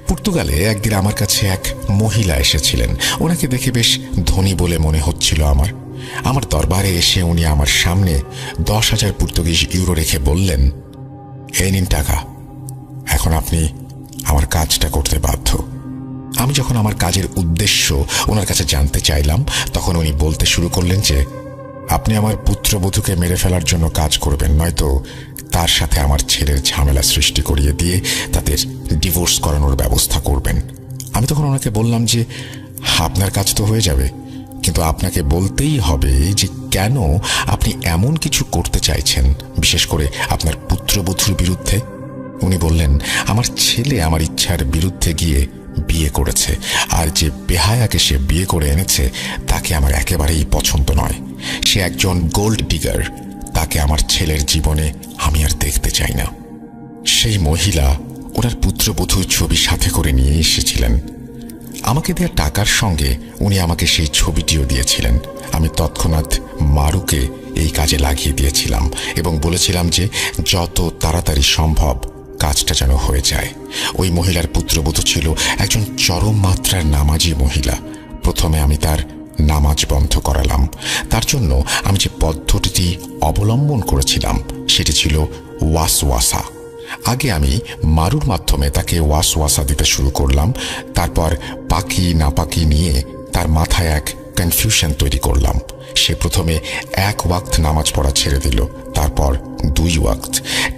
পর্তুগালে একদিন আমার কাছে এক মহিলা এসেছিলেন। ওনাকে দেখে বেশ ধনী বলে মনে হচ্ছিল আমার দরবারে এসে উনি আমার সামনে 10,000 পর্তুগিজ ইউরো রেখে বললেন, এই নিন টাকা, এখন আপনি আমার কাজটা করতে বাধ্য। আমি যখন আমার কাজের উদ্দেশ্য ওনার কাছে জানতে চাইলাম, তখন উনি বলতে শুরু করলেন যে আপনি আমার পুত্রবধূকে মেরে ফেলার জন্য কাজ করবেন, নয়তো তার সাথে আমার ছেলের ঝামেলা সৃষ্টি করিয়ে দিয়ে তাদের ডিভোর্স করানোর ব্যবস্থা করবেন। আমি তখন ওনাকে বললাম যে আপনার কাজ তো হয়ে যাবে, কিন্তু আপনাকে বলতেই হবে যে কেন আপনি এমন কিছু করতে চাইছেন, বিশেষ করে আপনার পুত্রবধূর বিরুদ্ধে। উনি বললেন, আমার ছেলে আমার ইচ্ছার বিরুদ্ধে গিয়ে বিয়ে করেছে, আর যে বেহায়াকে সে বিয়ে করে এনেছে তাকে আমার একেবারেই পছন্দ নয়। সে একজন গোল্ড ডিগার, তাকে আমার ছেলের জীবনে আমি আর দেখতে চাই না। সেই মহিলা ওনার পুত্রবধূর ছবি সাথে করে নিয়ে এসেছিলেন। আমাকে দেওয়া টাকার সঙ্গে উনি আমাকে সেই ছবিটিও দিয়েছিলেন। আমি তৎক্ষণাৎ মারুকে এই কাজে লাগিয়ে দিয়েছিলাম এবং বলেছিলাম যে যত তাড়াতাড়ি সম্ভব কাজটা যেন হয়ে যায়। ওই মহিলার পুত্রবধূ ছিল একজন চরম মাত্রার নামাজি মহিলা। প্রথমে আমি তার নামাজ বন্ধ করালাম। তার জন্য আমি যে পদ্ধতিটি অবলম্বন করেছিলাম সেটি ছিল ওয়াসওয়াসা। আগে আমি মারুর মাধ্যমে তাকে ওয়াসওয়াসা দিতে শুরু করলাম। তারপর পাকি নাপাকি নিয়ে তার মাথায় এক কনফিউশন তৈরি করলাম। সে প্রথমে 1 ওয়াক্ত নামাজ পড়া ছেড়ে দিল, তারপর 2 ওয়াক্ত।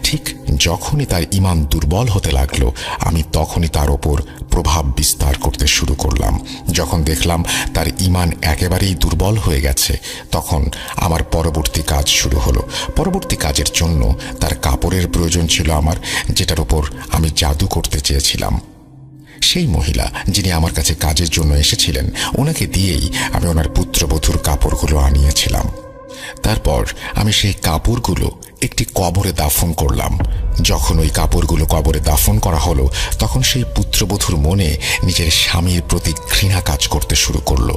ঠিক যখনই তার ঈমান দুর্বল হতে লাগলো, আমি তখনই তার ওপর প্রভাব বিস্তার করতে শুরু করলাম। যখন দেখলাম তার ঈমান একেবারেই দুর্বল হয়ে গেছে, তখন আমার পরবর্তী কাজ শুরু হলো। পরবর্তী কাজের জন্য তার কাপড়ের প্রয়োজন ছিল আমার, যেটার উপর আমি জাদু করতে চেয়েছিলাম। সেই মহিলা যিনি আমার কাছে কাজের জন্য এসেছিলেন, ওনাকে দিয়েই আমি ওনার পুত্রবধূর কাপড়গুলো আনিয়েছিলাম। তারপর আমি সেই কাপড়গুলো একটি কবরে দাফন করলাম। যখন ওই কাপড়গুলো কবরে দাফন করা হলো, তখন সেই পুত্রবধূর মনে নিজের স্বামীর প্রতি ঘৃণা কাজ করতে শুরু করলো,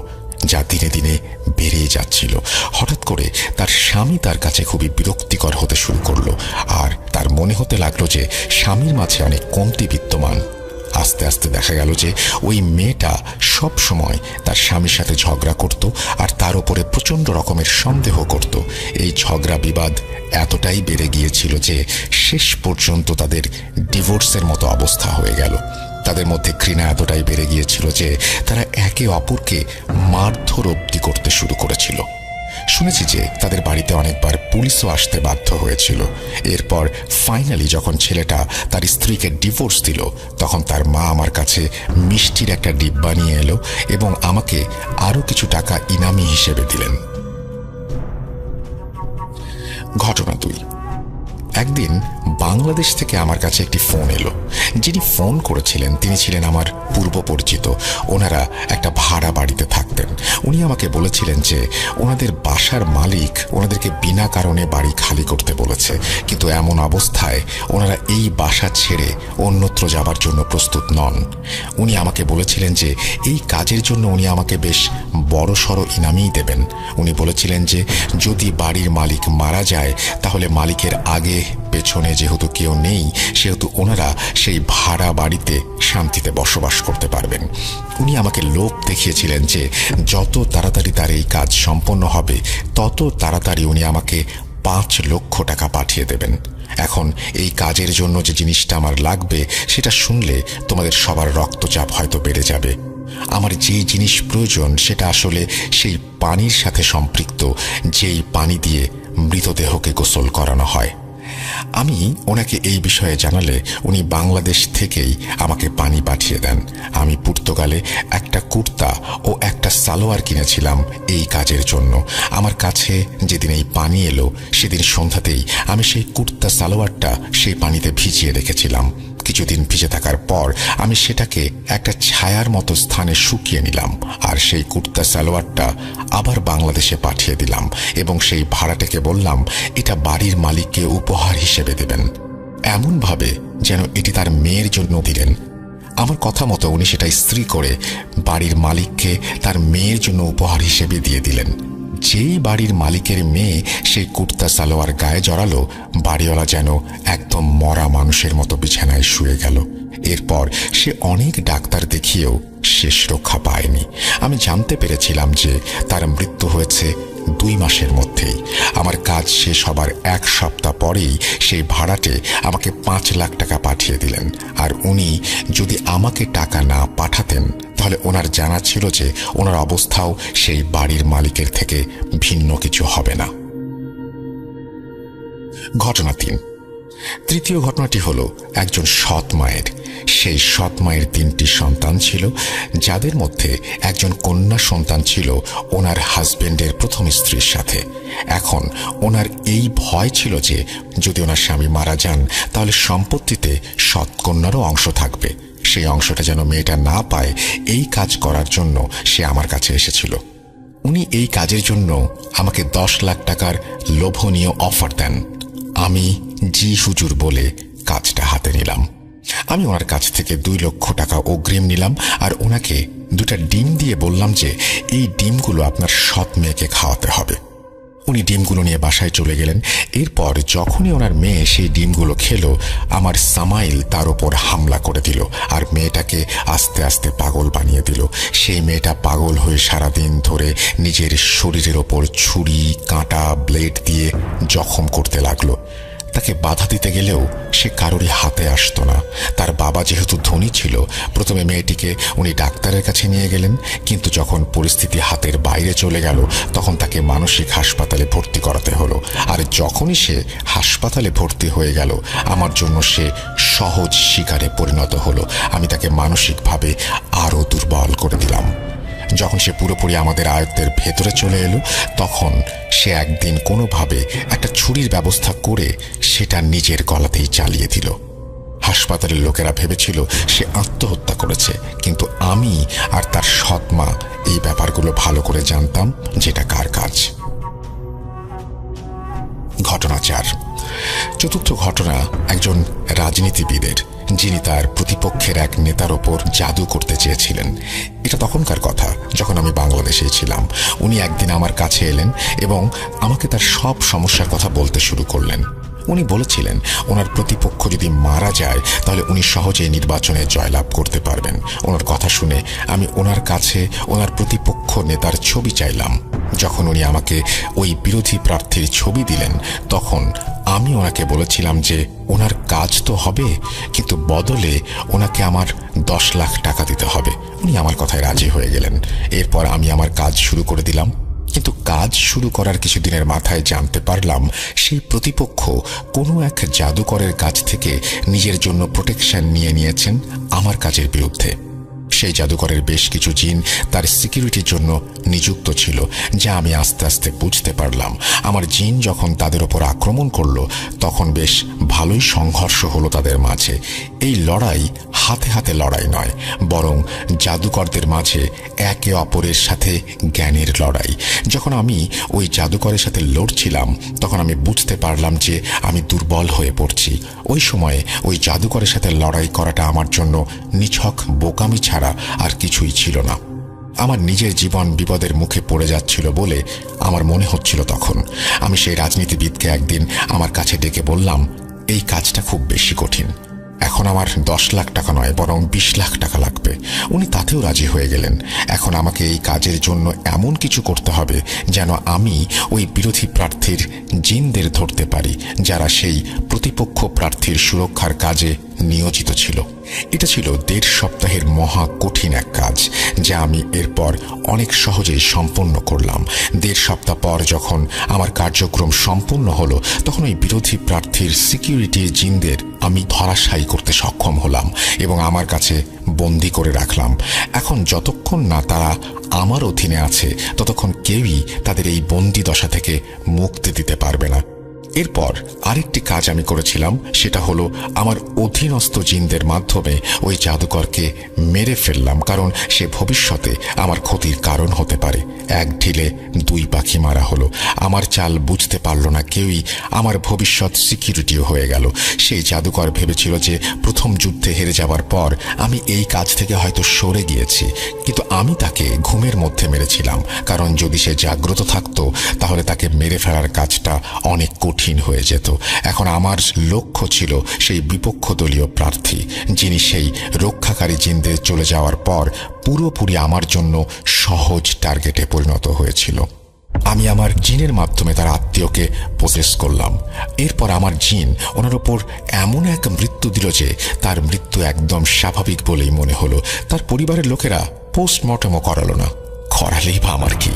যা দিনে দিনে বেড়ে যাচ্ছিল। হঠাৎ করে তার স্বামী তার কাছে খুবই বিরক্তিকর হতে শুরু করলো, আর তার মনে হতে লাগলো যে স্বামীর মাঝে অনেক কমতি বিদ্যমান। আস্তে আস্তে দেখা গেল যে ওই মেয়েটা সব সময় তার স্বামীর সাথে ঝগড়া করত আর তার উপরে প্রচণ্ড রকমের সন্দেহ করত। এই ঝগড়া বিবাদ এতটাই বেড়ে গিয়েছিল যে শেষ পর্যন্ত তাদের ডিভোর্সের মতো অবস্থা হয়ে গেল। তাদের মধ্যে ঘৃণা এতটাই বেড়ে গিয়েছিল যে তারা একে অপরকে মারধর অবধি করতে শুরু করেছিল। শুনেছি যে তাদের বাড়িতে অনেকবার পুলিশও আসতে বাধ্য হয়েছিল। এরপর ফাইনালি যখন ছেলেটা তার স্ত্রীকে ডিভোর্স দিল, তখন তার মা আমার কাছে মিষ্টির একটা ডিব্বা নিয়ে এলো এবং আমাকে আরও কিছু টাকা ইনামি হিসেবে দিলেন। ঘটনা 2। একদিন বাংলাদেশ থেকে আমার কাছে একটি ফোন এলো। যিনি ফোন করেছিলেন তিনি ছিলেন আমার পূর্ব পরিচিত। ওনারা একটা ভাড়া বাড়িতে থাকতেন। উনি আমাকে বলেছিলেন যে ওনাদের বাসার মালিক ওনাদেরকে বিনা কারণে বাড়ি খালি করতে বলেছে, কিন্তু এমন অবস্থায় ওনারা এই বাসা ছেড়ে অন্যত্র যাবার জন্য প্রস্তুত নন। উনি আমাকে বলেছিলেন যে এই কাজের জন্য উনি আমাকে বেশ বড়সড় ইনামই দেবেন। উনি বলেছিলেন যে যদি বাড়ির মালিক মারা যায়, তাহলে মালিকের আগে পেছনে যেহেতু কেউ নেই, সেহেতু ওনারা সেই ভাড়া বাড়িতে শান্তিতে বসবাস করতে পারবেন। উনি আমাকে লোভ দেখিয়েছিলেন যে যত তাড়াতাড়ি তার এই কাজ সম্পন্ন হবে, তত তাড়াতাড়ি উনি আমাকে 5 লক্ষ টাকা পাঠিয়ে দেবেন। এখন এই কাজের জন্য যে জিনিসটা আমার লাগবে, সেটা শুনলে তোমাদের সবার রক্তচাপ হয়তো বেড়ে যাবে। আমার যেই জিনিস প্রয়োজন সেটা আসলে সেই পানির সাথে সম্পৃক্ত, যেই পানি দিয়ে মৃতদেহকে গোসল করানো হয়। আমি ওনাকে এই বিষয়ে জানালে উনি বাংলাদেশ থেকেই আমাকে পানি পাঠিয়ে দেন। আমি পর্তুগালে একটা কুর্তা ও একটা সালোয়ার কিনেছিলাম এই কাজের জন্য। আমার কাছে যেদিন এই পানি এলো, সেদিন সন্ধ্যাতেই আমি সেই কুর্তা সালোয়ারটা সেই পানিতে ভিজিয়ে রেখেছিলাম। কিছুদিন ভিজে থাকার পর আমি সেটাকে একটা ছায়ার মতো স্থানে শুকিয়ে নিলাম, আর সেই কুর্তা সালোয়ারটা আবার বাংলাদেশে পাঠিয়ে দিলাম এবং সেই ভাড়াটাকে বললাম এটা বাড়ির মালিককে উপহার হিসেবে দেবেন, এমনভাবে যেন এটি তার মেয়ের জন্য দিলেন। আমার কথা মতো উনি সেটা ইস্ত্রি করে বাড়ির মালিককে তার মেয়ের জন্য উপহার হিসেবে দিয়ে দিলেন। যেই বাড়ির মালিকের মেয়ে সেই কুর্তা সালোয়ার গায়ে জড়ালো, বাড়িওয়ালা যেন একদম মরা মানুষের মতো বিছানায় শুয়ে গেল। এরপর সে অনেক ডাক্তার দেখিয়েও শেষ রক্ষা পায়নি। আমি জানতে পেরেছিলাম যে তার মৃত্যু হয়েছে 2 মাসের মধ্যেই। আমার কাজ শেষ হবার 1 সপ্তাহ পরেই সেই ভাড়াটে আমাকে 5 লাখ টাকা পাঠিয়ে দিলেন। আর উনি যদি আমাকে টাকা না পাঠাতেন তাহলে ওনার জানা ছিল যে ওনার অবস্থাও সেই বাড়ির মালিকের থেকে ভিন্ন কিছু হবে না। ঘটনা 3। তৃতীয় ঘটনাটি হলো একজন সৎ মায়ের। সেই সৎ মায়ের 3টি সন্তান ছিল, যাদের মধ্যে একজন কন্যা সন্তান ছিল ওনার হাজবেন্ডের প্রথম স্ত্রীর সাথে। এখন ওনার এই ভয় ছিল যে যদি ওনার স্বামী মারা যান তাহলে সম্পত্তিতে সৎ কন্যারও অংশ থাকবে। সেই অংশটা যেন মেয়েটা না পায়, এই কাজ করার জন্য সে আমার কাছে এসেছিল। উনি এই কাজের জন্য আমাকে 10 লাখ টাকার লোভনীয় অফার দেন। আমি জি হুজুর বলে কাজটা হাতে নিলাম। আমি ওনার কাছ থেকে 2 লক্ষ টাকা অগ্রিম নিলাম আর ওনাকে 2টা ডিম দিয়ে বললাম যে এই ডিমগুলো আপনার সৎ মেয়েকে খাওয়াতে হবে। উনি ডিমগুলো নিয়ে বাসায় চলে গেলেন। এরপর যখনই ওনার মেয়ে সেই ডিমগুলো খেলো, আমার সামাইল তার উপর হামলা করে দিল আর মেয়েটাকে আস্তে আস্তে পাগল বানিয়ে দিল। সেই মেয়েটা পাগল হয়ে সারাদিন ধরে নিজের শরীরের ওপর ছুরি, কাঁটা, ব্লেড দিয়ে জখম করতে লাগলো। তাকে বাধা দিতে গেলেও সে কারোরই হাতে আসতো না। তার বাবা যেহেতু ধনী ছিল, প্রথমে মেয়েটিকে উনি ডাক্তারের কাছে নিয়ে গেলেন, কিন্তু যখন পরিস্থিতি হাতের বাইরে চলে গেল তখন তাকে মানসিক হাসপাতালে ভর্তি করাতে হলো। আর যখনই সে হাসপাতালে ভর্তি হয়ে গেল আমার জন্য সে সহজ শিকারে পরিণত হলো। আমি তাকে মানসিকভাবে আরও দুর্বল করে দিলাম। যখন সে পুরোপুরি আমাদের আয়ত্তের ভেতরে চলে এলো তখন সে একদিন কোনোভাবে একটা ছুরির ব্যবস্থা করে সেটা নিজের গলাতেই চালিয়ে দিল। হাসপাতালের লোকেরা ভেবেছিল সে আত্মহত্যা করেছে, কিন্তু আমি আর তার সৎ মা এই ব্যাপারগুলো ভালো করে জানতাম যেটা কার কাজ। ঘটনা 4। চতুর্থ ঘটনা একজন রাজনীতিবিদের, যিনি তার প্রতিপক্ষের এক নেতার ওপর জাদু করতে চেয়েছিলেন। এটা তখনকার কথা যখন আমি বাংলাদেশে ছিলাম। উনি একদিন আমার কাছে এলেন এবং আমাকে তার সব সমস্যার কথা বলতে শুরু করলেন। উনি বলেছিলেন ওনার প্রতিপক্ষ যদি মারা যায় তাহলে উনি সহজেই নির্বাচনে জয়লাভ করতে পারবেন। ওনার কথা শুনে আমি ওনার কাছে ওনার প্রতিপক্ষ নেতার ছবি চাইলাম। যখন উনি আমাকে ওই বিরোধী প্রার্থীর ছবি দিলেন তখন আমি ওনাকে বলেছিলাম যে ওনার কাজ তো হবে, কিন্তু বদলে ওনাকে আমার 10 লাখ টাকা দিতে হবে। উনি আমার কথায় রাজি হয়ে গেলেন। এরপর আমি আমার কাজ শুরু করে দিলাম। কিন্তু কাজ শুরু করার কিছুদিনের মাথায় জানতে পারলাম সেই প্রতিপক্ষ কোনো এক জাদুকরের কাছ থেকে নিজের জন্য প্রোটেকশন নিয়ে নিয়েছেন আমার কাজের বিরুদ্ধে। সেই জাদুকরের বেশ কিছু জিন তার সিকিউরিটির জন্য নিযুক্ত ছিল, যা আমি আস্তে আস্তে বুঝতে পারলাম। আমার জিন যখন তাদের ওপর আক্রমণ করলো তখন বেশ ভালোই সংঘর্ষ হলো তাদের মাঝে। এই লড়াই হাতে হাতে লড়াই নয়, বরং জাদুকরদের মাঝে একে অপরের সাথে জ্ঞানের লড়াই। যখন আমি ওই জাদুকরের সাথে লড়ছিলাম তখন আমি বুঝতে পারলাম যে আমি দুর্বল হয়ে পড়ছি। ওই সময়ে ওই জাদুকরের সাথে লড়াই করাটা আমার জন্য নিছক বোকামি ছাড়া আর কিছুই ছিল না। আমার নিজের জীবন বিপদের মুখে পড়ে যাচ্ছিল বলে আমার মনে হচ্ছিল। তখন আমি সেই রাজনীতিবিদকে একদিন আমার কাছে ডেকে বললাম, এই কাজটা খুব বেশি কঠিন, এখন আমার 10 লাখ টাকা নয় বরং 20 লাখ টাকা লাগবে। উনি তাতেও রাজি হয়ে গেলেন। এখন আমাকে এই কাজের জন্য এমন কিছু করতে হবে যেন আমি ওই বিরোধী প্রার্থীর জিনদের ধরতে পারি, যারা সেই প্রতিপক্ষ প্রার্থীর সুরক্ষার কাজে নিয়োজিত ছিল। এটা ছিল 1.5 সপ্তাহের মহা কঠিন এক কাজ, যা আমি এরপর অনেক সহজেই সম্পন্ন করলাম। 1.5 সপ্তাহ পর যখন আমার কার্যক্রম সম্পূর্ণ হলো তখন ওই বিরোধী প্রার্থীর সিকিউরিটি জিনদের আমি ধরাশায়ী করতে সক্ষম হলাম এবং আমার কাছে বন্দি করে রাখলাম। এখন যতক্ষণ না তারা আমার অধীনে আছে ততক্ষণ কেউই তাদের এই বন্দি দশা থেকে মুক্তি দিতে পারবে না। এরপর আরেকটি কাজ আমি করেছিলাম, সেটা হলো আমার অধীনস্থ জিনদের মাধ্যমে ওই জাদুকরকে মেরে ফেললাম, কারণ সে ভবিষ্যতে আমার ক্ষতির কারণ হতে পারে। এক ঢিলে 2 পাখি মারা হলো। আমার চাল বুঝতে পারল না কেউই, আমার ভবিষ্যৎ সিকিউরিটিও হয়ে গেল। সেই জাদুকর ভেবেছিল যে প্রথম যুদ্ধে হেরে যাওয়ার পর আমি এই কাজ থেকে হয়তো সরে গিয়েছি, কিন্তু আমি তাকে ঘুমের মধ্যে মেরেছিলাম, কারণ যদি সে জাগ্রত থাকতো তাহলে তাকে মেরে ফেলার কাজটা অনেক কঠিন কঠিন হয়ে যেত। এখন আমার লক্ষ্য ছিল সেই বিপক্ষ দলীয় প্রার্থী, যিনি সেই রক্ষাকারী জিনদের চলে যাওয়ার পর পুরোপুরি আমার জন্য সহজ টার্গেটে পরিণত হয়েছিল। আমি আমার জিনের মাধ্যমে তার আত্মীয়কে প্রসেস করলাম। এরপর আমার জিন ওনার ওপর এমন এক মৃত্যু দিল যে তার মৃত্যু একদম স্বাভাবিক বলেই মনে হলো। তার পরিবারের লোকেরা পোস্টমর্টমও করালো না। করালেই বা আমার কি?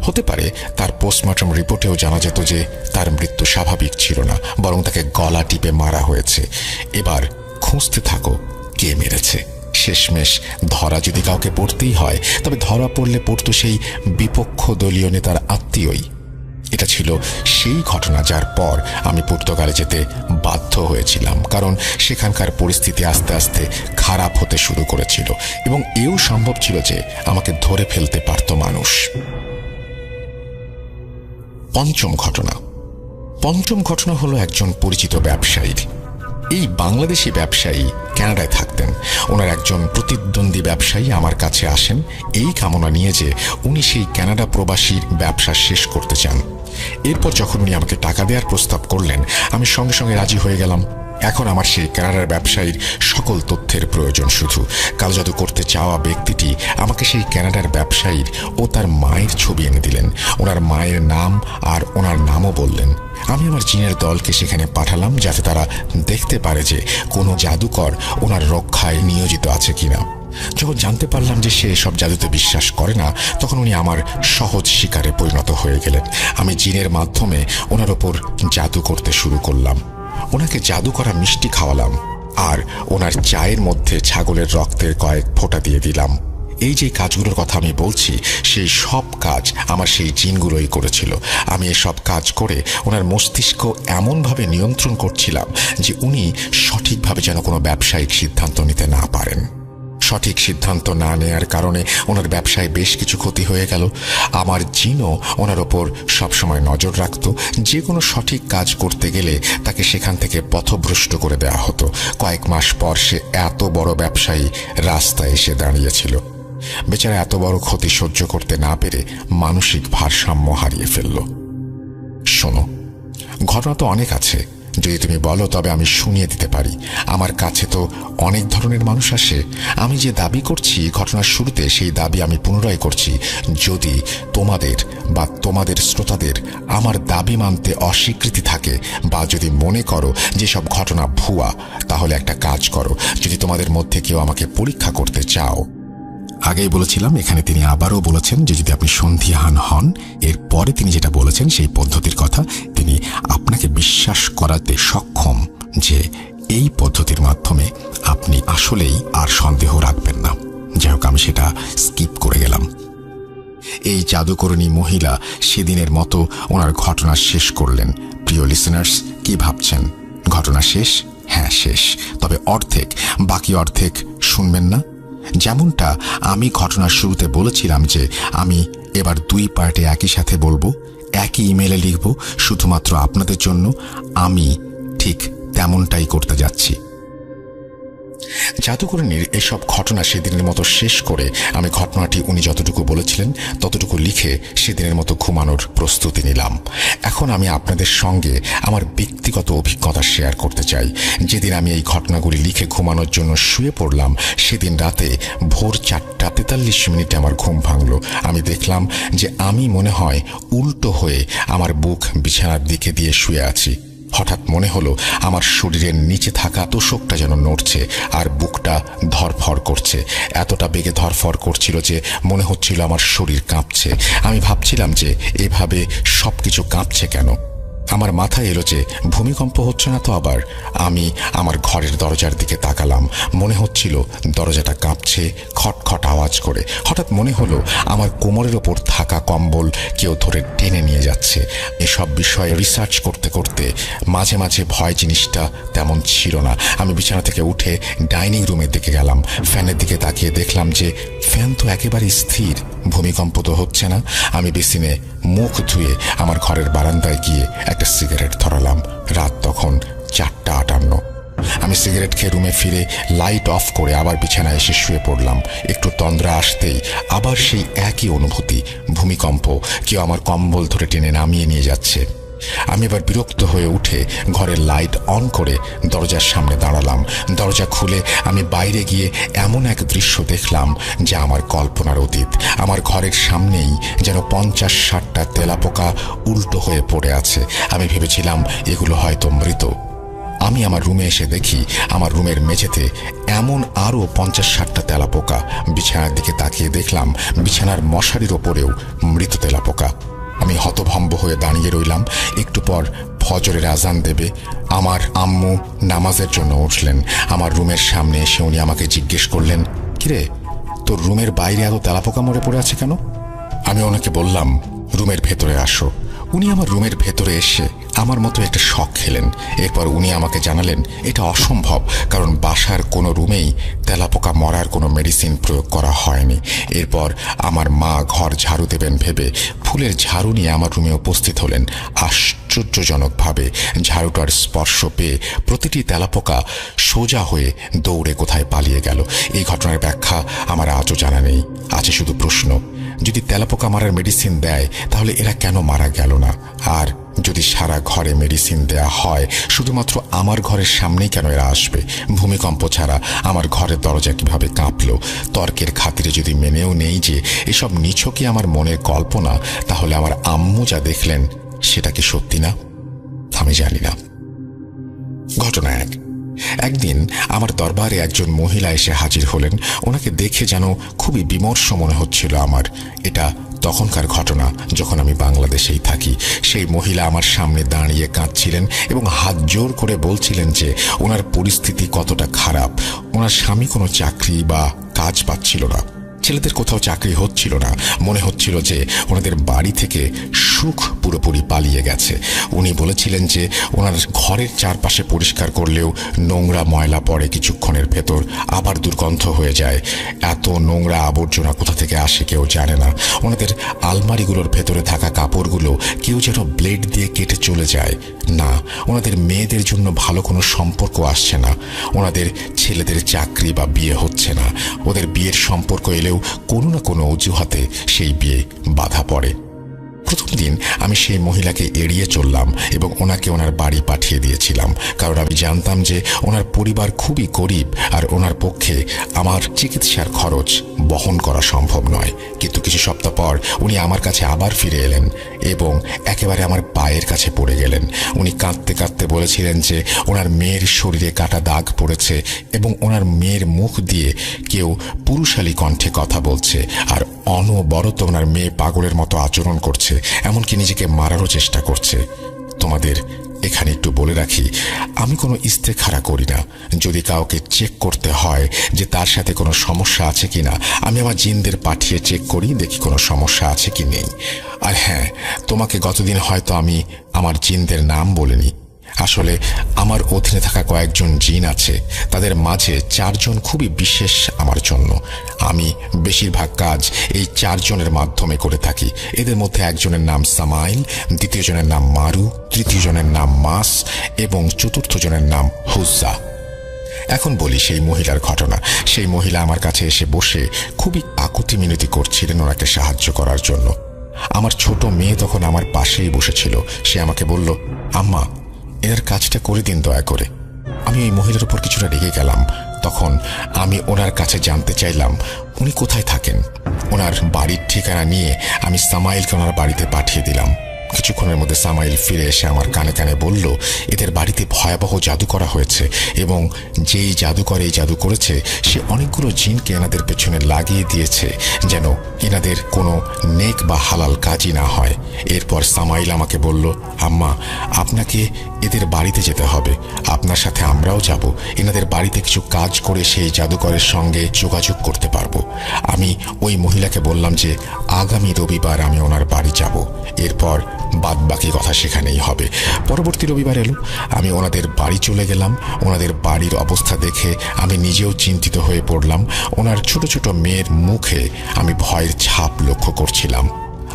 হতে পারে তার পোস্টমর্টম রিপোর্টেও জানা যেত যে তার মৃত্যু স্বাভাবিক ছিল না, বরং তাকে গলা টিপে মারা হয়েছে। এবার খুঁজতে থাকো কে মেরেছে। শেষমেশ ধরা যদি কাউকে পড়তেই হয়, তবে ধরা পড়লে পড়তো সেই বিপক্ষ দলীয় নেতার আত্মীয়ই। এটা ছিল সেই ঘটনা যার পর আমি পর্তুগালে যেতে বাধ্য হয়েছিলাম, কারণ সেখানকার পরিস্থিতি আস্তে আস্তে খারাপ হতে শুরু করেছিল এবং এও সম্ভব ছিল যে আমাকে ধরে ফেলতে পারত মানুষ। পঞ্চম ঘটনা হলো একজন পরিচিত ব্যবসায়ীর। এই বাংলাদেশি ব্যবসায়ী কানাডায় থাকতেন। ওনার একজন প্রতিদ্বন্দ্বী ব্যবসায়ী আমার কাছে আসেন এই কামনা নিয়ে যে উনি সেই কানাডা প্রবাসীর ব্যবসা শেষ করতে চান। এরপর যখন উনি আমাকে টাকা দেওয়ার প্রস্তাব করলেন, আমি সঙ্গে সঙ্গে রাজি হয়ে গেলাম। এখন আমার সেই কানাডার ব্যবসায়ীর সকল তথ্যের প্রয়োজন। শুধু কালো জাদু করতে চাওয়া ব্যক্তিটি আমাকে সেই কানাডার ব্যবসায়ীর ও তার মায়ের ছবি এনে দিলেন। ওনার মায়ের নাম আর ওনার নামও বললেন। আমি আমার জিনের দলকে সেখানে পাঠালাম যাতে তারা দেখতে পারে যে কোনো জাদুকর ওনার রক্ষায় নিয়োজিত আছে কিনা। যখন জানতে পারলাম যে সে এসব জাদুতে বিশ্বাস করে না, তখন উনি আমার সহজ শিকারে পরিণত হয়ে গেলেন। আমি জিনের মাধ্যমে ওনার ওপর জাদু করতে শুরু করলাম। ওনাকে জাদু করা মিষ্টি খাওয়ালাম আর ওনার চায়ের মধ্যে ছাগলের রক্তের কয়েক ফোঁটা দিয়ে দিলাম। এই যে কাজগুলোর কথা আমি বলছি, সেই সব কাজ আমার সেই জিনগুলোই করেছিল। আমি এসব কাজ করে ওনার মস্তিষ্ক এমনভাবে নিয়ন্ত্রণ করছিলাম যে উনি সঠিকভাবে যেন কোনো ব্যবসায়িক সিদ্ধান্ত নিতে না পারেন। সঠিক সিদ্ধান্ত না নেয়ার কারণে ওনার ব্যবসায় বেশ কিছু ক্ষতি হয়ে গেল। আমার জিনও ওনার ওপর সবসময় নজর রাখত। যে কোনো সঠিক কাজ করতে গেলে তাকে সেখান থেকে পথভ্রষ্ট করে দেওয়া হতো। কয়েক মাস পর সে এত বড় ব্যবসায়ী রাস্তায় এসে দাঁড়িয়েছিল। বেচারা এত বড় ক্ষতি সহ্য করতে না পেরে মানসিক ভারসাম্য হারিয়ে ফেলল। শোনো, ঘটনা তো অনেক আছে। যদি তুমি বলো তবে আমি শুনিয়ে দিতে পারি। আমার কাছে তো অনেক ধরনের মানুষ আসে। আমি যে দাবি করছি ঘটনার শুরুতে, সেই দাবি আমি পুনরায় করছি। যদি তোমাদের বা তোমাদের শ্রোতাদের আমার দাবি মানতে অস্বীকৃতি থাকে বা যদি মনে করো যে সব ঘটনা ভুয়া, তাহলে একটা কাজ করো। যদি তোমাদের মধ্যে কেউ আমাকে পরীক্ষা করতে চাও, আগেই বলেছিলাম, এখানে তিনি আবারও বলেছেন যে যদি আপনি সন্দিহান হন, এরপরে তিনি যেটা বলেছেন সেই পদ্ধতির কথা, তিনি আপনাকে বিশ্বাস করাতে সক্ষম যে এই পদ্ধতির মাধ্যমে আপনি আসলেই আর সন্দেহ রাখবেন না। যাই হোক, আমি সেটা স্কিপ করে গেলাম। এই জাদুকরণী মহিলা সেদিনের মতো ওনার ঘটনা শেষ করলেন। প্রিয় লিসেনার্স, কি ভাবছেন? ঘটনা শেষ? হ্যাঁ শেষ, তবে অর্ধেক। বাকি অর্ধেক শুনবেন না? যেমনটা আমি ঘটনার শুরুতে বলেছিলাম যে আমি এবার 2 পার্টে একই সাথে বলবো, একই ইমেলে লিখব শুধুমাত্র আপনাদের জন্য, আমি ঠিক তেমনটাই করতে যাচ্ছি। জাদুকরণীর এসব ঘটনা সেদিনের মতো শেষ করে আমি ঘটনাটি উনি যতটুকু বলেছিলেন ততটুকু লিখে সেদিনের মতো ঘুমানোর প্রস্তুতি নিলাম। এখন আমি আপনাদের সঙ্গে আমার ব্যক্তিগত অভিজ্ঞতা শেয়ার করতে চাই। যেদিন আমি এই ঘটনাগুলি লিখে ঘুমানোর জন্য শুয়ে পড়লাম, সেদিন রাতে ভোর 4:43 আমার ঘুম ভাঙল। আমি দেখলাম যে আমি মনে হয় উল্টো হয়ে আমার বুক বিছানার দিকে দিয়ে শুয়ে আছি। হঠাৎ মনে হলো আমার শরীরের নিচে থাকা তোষকটা যেন নড়ছে আর বুকটা ধরফর করছে। এতটা বেগে ধরফর করছিল যে মনে হচ্ছিল আমার শরীর কাঁপছে। আমি ভাবছিলাম যে এভাবে সবকিছু কাঁপছে কেন। আমার মাথায় এলো যে ভূমিকম্প হচ্ছে না তো আবার। আমি আমার ঘরের দরজার দিকে তাকালাম। মনে হচ্ছিল দরজাটা কাঁপছে খটখট আওয়াজ করে। হঠাৎ মনে হলো আমার কোমরের ওপর থাকা কম্বল কেউ ধরে টেনে নিয়ে যাচ্ছে। এসব বিষয়ে রিসার্চ করতে করতে মাঝে মাঝে ভয় জিনিসটা তেমন ছিল না। আমি বিছানা থেকে উঠে ডাইনিং রুমের দিকে গেলাম। ফ্যানের দিকে তাকিয়ে দেখলাম যে ফ্যান তো একেবারে স্থির, ভূমিকম্প তো হচ্ছে না। আমি বেসিনে মুখ ধুয়ে আমার ঘরের বারান্দায় গিয়ে একটা সিগারেট ধরালাম। রাত তখন 4:58। আমি সিগারেট খেয়ে রুমে ফিরে লাইট অফ করে আবার বিছানায় এসে শুয়ে পড়লাম। একটু তন্দ্রা আসতেই আবার সেই একই অনুভূতি, ভূমিকম্প, কেউ আমার কম্বল ধরে টেনে নামিয়ে নিয়ে যাচ্ছে। আমি এবার বিরক্ত হয়ে উঠে ঘরের লাইট অন করে দরজার সামনে দাঁড়ালাম। দরজা খুলে আমি বাইরে গিয়ে এমন এক দৃশ্য দেখলাম যা আমার কল্পনার অতীত। আমার ঘরের সামনেই যেন 50-60টা তেলাপোকা উল্টো হয়ে পড়ে আছে। আমি ভেবেছিলাম এগুলো হয়তো মৃত। আমি আমার রুমে এসে দেখি আমার রুমের মেঝেতে এমন আরও 50-60টা তেলাপোকা। বিছানার দিকে তাকিয়ে দেখলাম বিছানার মশারির ওপরেও মৃত তেলাপোকা। আমি হতভম্ব হয়ে দাঁড়িয়ে রইলাম। একটু পর ফজরের আজান দেবে। আমার আম্মু নামাজের জন্য উঠলেন। আমার রুমের সামনে এসে উনি আমাকে জিজ্ঞেস করলেন, কিরে, তোর রুমের বাইরে এত তেলাপোকা মরে পড়ে আছে কেন? আমি ওনাকে বললাম, রুমের ভেতরে আসো। উনি আমার রুমের ভেতরে এসে আমার মতো একটা শক খেলেন। এরপর উনি আমাকে জানালেন এটা অসম্ভব, কারণ বাসার কোনো রুমেই তেলাপোকা মরার কোনো মেডিসিন প্রয়োগ করা হয়নি। এরপর আমার মা ঘর ঝাড়ু দেবেন ভেবে ফুলের ঝাড়ু নিয়ে আমার রুমে উপস্থিত হলেন। আশ্চর্যজনকভাবে ঝাড়ুটার স্পর্শ পেয়ে প্রতিটি তেলাপোকা সোজা হয়ে দৌড়ে কোথায় পালিয়ে গেল। এই ঘটনার ব্যাখ্যা আমার আজও জানা নেই। আছে শুধু প্রশ্ন, যদি তেলাপোকা মারার মেডিসিন দেয় তাহলে এরা কেন মারা গেল না? আর যদি সারা ঘরে মেডিসিন দেয়া হয়, শুধুমাত্র আমার ঘরের সামনেই কেন এরা আসবে? ভূমিকম্প ছাড়া আমার ঘরের দরজা কিভাবে কাঁপলো? তর্কের খাতিরে যদি মেনেও নেই যে এসব নিছকই আমার মনের কল্পনা, তাহলে আমার আম্মু যা দেখলেন সেটা কি সত্যি না? আমি জানি না। ঘটনা 1। একদিন আমার দরবারে একজন মহিলা এসে হাজির হলেন। ওনাকে দেখে যেন খুবই বিমর্ষ মনে হচ্ছিল আমার। এটা তখনকার ঘটনা যখন আমি বাংলাদেশেই থাকি। সেই মহিলা আমার সামনে দাঁড়িয়ে কাঁদছিলেন এবং হাত জোর করে বলছিলেন যে ওনার পরিস্থিতি কতটা খারাপ। ওনার স্বামী কোনো চাকরি বা কাজ পাচ্ছিল না, ছেলেদের কোথাও চাকরি হচ্ছিল না। মনে হচ্ছিল যে ওনাদের বাড়ি থেকে সুখ পুরোপুরি পালিয়ে গেছে। উনি বলেছিলেন যে ওনার ঘরের চারপাশে পরিষ্কার করলেও নোংরা ময়লা পড়ে কিছুক্ষণের ভেতর আবার দুর্গন্ধ হয়ে যায়। এত নোংরা আবর্জনা কোথা থেকে আসে কেউ জানে না। ওনাদের আলমারিগুলোর ভেতরে থাকা কাপড়গুলো কেউ যেন ব্লেড দিয়ে কেটে চলে যায়। না, ওনাদের মেয়েদের জন্য ভালো কোনো সম্পর্ক আসছে না। ওনাদের ছেলেদের চাকরি বা বিয়ে হচ্ছে না। ওদের বিয়ের সম্পর্ক এলেও কোনো না কোনো অজুহাতে সেই বিয়ে বাধা পড়ে। প্রথম দিন আমি সেই মহিলাকে এড়িয়ে চললাম এবং ওনাকে ওনার বাড়ি পাঠিয়ে দিয়েছিলাম, কারণ আমি জানতাম যে ওনার পরিবার খুবই গরিব আর ওনার পক্ষে আমার চিকিৎসার খরচ বহন করা সম্ভব নয়। কিন্তু কিছু সপ্তাহ পর উনি আমার কাছে আবার ফিরে এলেন এবং একেবারে আমার পায়ের কাছে পড়ে গেলেন। উনি কাঁদতে কাঁদতে বলেছিলেন যে ওনার মেয়ের শরীরে কাটা দাগ পড়েছে এবং ওনার মেয়ের মুখ দিয়ে কেউ পুরুষালী কণ্ঠে কথা বলছে আর অনবরত ওনার মেয়ে পাগলের মতো আচরণ করছে, এমনকি নিজেকে মারারও চেষ্টা করছে। তোমাদের এখানে একটু বলে রাখি, আমি কোনো ইস্তেখারা করি না। যদি কাউকে চেক করতে হয় যে তার সাথে কোনো সমস্যা আছে কিনা, আমি আমার জিনদের পাঠিয়ে চেক করি, দেখি কোনো সমস্যা আছে কি নেই। আর হ্যাঁ, তোমাকে গতদিন হয়তো আমি আমার জিনদের নাম বলিনি। আসলে আমার অধীনে থাকা কয়েকজন জিন আছে, তাদের মাঝে 4 জন খুবই বিশেষ আমার জন্য। আমি বেশিরভাগ কাজ এই 4 জনের মাধ্যমে করে থাকি। এদের মধ্যে একজনের নাম সামাইল, দ্বিতীয় জনের নাম মারু, তৃতীয় জনের নাম মাস এবং চতুর্থ জনের নাম হুজ্জা। এখন বলি সেই মহিলার ঘটনা। সেই মহিলা আমার কাছে এসে বসে খুবই আকুতি মিনতি করছিলেন ওনাকে সাহায্য করার জন্য। আমার ছোট মেয়ে তখন আমার পাশেই বসেছিল। সে আমাকে বলল, আম্মা, এর কাজটা করে দিন দয়া করে। আমি ওই মহিলার উপর কিছুটা রেগে গেলাম। তখন আমি ওনার কাছে জানতে চাইলাম উনি কোথায় থাকেন। ওনার বাড়ির ঠিকানা নিয়ে আমি সামাইলকে ওনার বাড়িতে পাঠিয়ে দিলাম। কিছুক্ষণের মধ্যে সামাইল ফিরে এসে আমার কানে কানে বলল, এদের বাড়িতে ভয়াবহ জাদু করা হয়েছে এবং যেই জাদুকর এই জাদু করেছে সে অনেকগুলো জিনকে এনাদের পেছনে লাগিয়ে দিয়েছে যেন এনাদের কোনো নেক বা হালাল কাজই না হয়। এরপর সামাইল আমাকে বলল, আম্মা, আপনাকে এদের বাড়িতে যেতে হবে, আপনার সাথে আমরাও যাব। এনাদের বাড়িতে কিছু কাজ করে সেই জাদুকরের সঙ্গে যোগাযোগ করতে পারবো। আমি ওই মহিলাকে বললাম যে আগামী রবিবার আমি ওনার বাড়ি যাব। এরপর বাদ বাকি কথা সেখানেই হবে। পরবর্তী রবিবার এলো, আমি ওনাদের বাড়ি চলে গেলাম। ওনাদের বাড়ির অবস্থা দেখে আমি নিজেও চিন্তিত হয়ে পড়লাম। ওনার ছোট ছোট মেয়ের মুখে আমি ভয়ের ছাপ লক্ষ্য করছিলাম।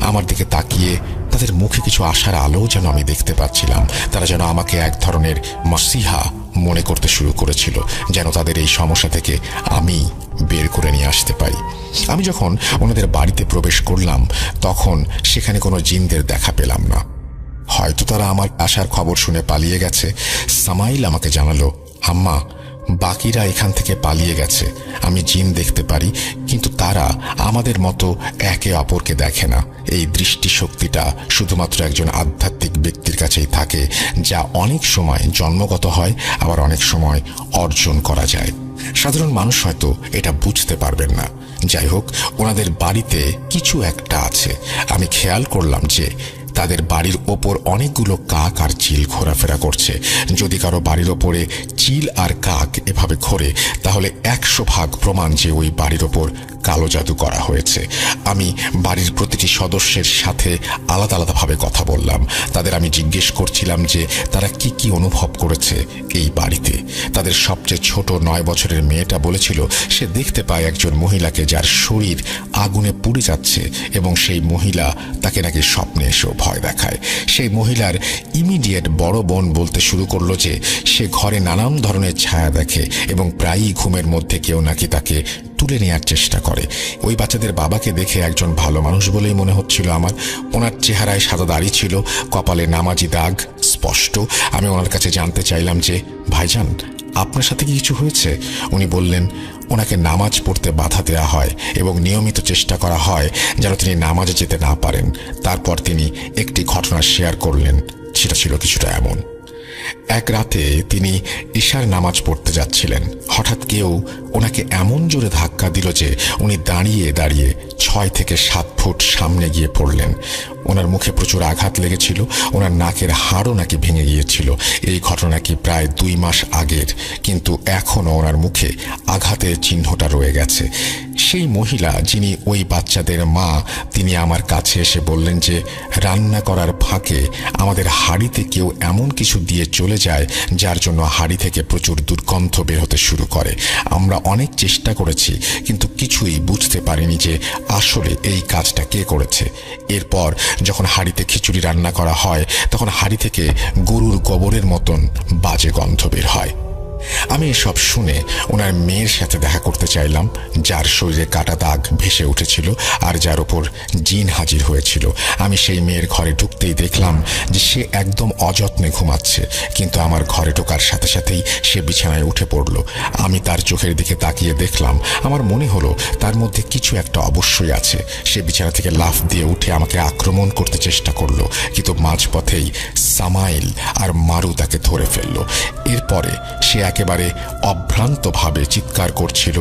আমার দিকে তাকিয়ে তাদের মুখে কিছু আশার আলো যেন আমি দেখতে পাচ্ছিলাম। তারা যেন আমাকে এক ধরনের মাসিহা মনে করতে শুরু করেছিল, যেন তাদের এই সমস্যা থেকে আমি বের করে নিয়ে আসতে পারি। আমি যখন ওনাদের বাড়িতে প্রবেশ করলাম তখন সেখানে কোনো জিনদের দেখা পেলাম না। হয়তো তারা আমার আসার খবর শুনে পালিয়ে গেছে। সামাইল আমাকে জানালো, আম্মা, বাকিরা এখান থেকে পালিয়ে গেছে। আমি জিন দেখতে পারি, কিন্তু তারা আমাদের মতো একে অপরকে দেখে না। এই দৃষ্টিশক্তিটা শুধুমাত্র একজন আধ্যাত্মিক ব্যক্তির কাছেই থাকে, যা অনেক সময় জন্মগত হয়, আবার অনেক সময় অর্জন করা যায়। সাধারণ মানুষ হয়তো এটা বুঝতে পারবেন না। যাই হোক, ওনাদের বাড়িতে কিছু একটা আছে। আমি খেয়াল করলাম যে তাদের বাড়ির ওপর অনেকগুলো কাক আর চিল ঘোরাফেরা করছে। যদি কারো বাড়ির ওপরে চিল আর কাক এভাবে ঘোরে, তাহলে 100% প্রমাণ যে ওই বাড়ির ওপর কালো জাদু করা হয়েছে। আমি বাড়ির প্রতিটি সদস্যের সাথে আলাদা আলাদাভাবে কথা বললাম। তাদের আমি জিজ্ঞেস করছিলাম যে তারা কি কি অনুভব করেছে এই বাড়িতে। তাদের সবচেয়ে ছোট 9 বছরের মেয়েটা বলেছিল সে দেখতে পায় একজন মহিলাকে যার শরীর আগুনে পুড়ে যাচ্ছে, এবং সেই মহিলা তাকে নাকি স্বপ্নে এসেও ভয় দেখায়। সেই মহিলার ইমিডিয়েট বড় বোন বলতে শুরু করলো যে সে ঘরে নানান ধরনের ছায়া দেখে, এবং প্রায়ই ঘুমের মধ্যে কেউ নাকি তাকে তুলে নেওয়ার চেষ্টা করে। ওই বাচ্চাদের বাবাকে দেখে একজন ভালো মানুষ বলেই মনে হচ্ছিল আমার। ওনার চেহারায় সাদা দাড়ি ছিল, কপালে নামাজি দাগ স্পষ্ট। আমি ওনার কাছে জানতে চাইলাম যে, ভাইজান, আপনার সাথে কি কিছু হয়েছে? উনি বললেন ওনাকে নামাজ পড়তে বাধা দেওয়া হয় এবং নিয়মিত চেষ্টা করা হয় যেন তিনি নামাজে যেতে না পারেন। তারপর তিনি একটি ঘটনা শেয়ার করলেন। সেটা ছিল কিছুটা এমন। এক রাতে তিনি ঈশার নামাজ পড়তে যাচ্ছিলেন। হঠাৎ কেউ ওনাকে এমন জোরে ধাক্কা দিল যে উনি দাঁড়িয়ে দাঁড়িয়ে 6 থেকে 7 ফুট সামনে গিয়ে পড়লেন। ওনার মুখে প্রচুর আঘাত লেগেছিল। ওনার নাকের হাড়ও নাকি ভেঙে গিয়েছিল। এই ঘটনা কি প্রায় 2 মাস আগের, কিন্তু এখনও ওনার মুখে আঘাতের চিহ্নটা রয়ে গেছে। সেই মহিলা যিনি ওই বাচ্চাদের মা, তিনি আমার কাছে এসে বললেন যে রান্না করার ফাঁকে আমাদের হাঁড়িতে কেউ এমন কিছু দিয়ে চলে যায় যার জন্য হাঁড়ি থেকে প্রচুর দুর্গন্ধ বের হতে শুরু করে। আমরা অনেক চেষ্টা করেছি, কিন্তু কিছুই বুঝতে পারিনি যে আসলে এই কাজটা কে করেছে। এরপর যখন হাঁড়িতে খিচুড়ি রান্না করা হয়, তখন হাঁড়ি থেকে গরুর গোবরের মতন বাজে গন্ধ বের হয়। আমি এসব শুনে ওনার মেয়ের সাথে দেখা করতে চাইলাম, যার শরীরে কাটা দাগ ভেসে উঠেছিল আর যার ওপর জিন হাজির হয়েছিল। আমি সেই মেয়ের ঘরে ঢুকতেই দেখলাম যে সে একদম অযত্নে ঘুমাচ্ছে, কিন্তু আমার ঘরে ঢোকার সাথে সাথেই সে বিছানায় উঠে পড়ল। আমি তার চোখের দিকে তাকিয়ে দেখলাম, আমার মনে হলো তার মধ্যে কিছু একটা অবশ্যই আছে। সে বিছানা থেকে লাফ দিয়ে উঠে আমাকে আক্রমণ করতে চেষ্টা করলো, কিন্তু মাঝপথেই সামাইল আর মারু তাকে ধরে ফেলল। এরপরে সে একেবারে অভ্রান্তভাবে চিৎকার করছিল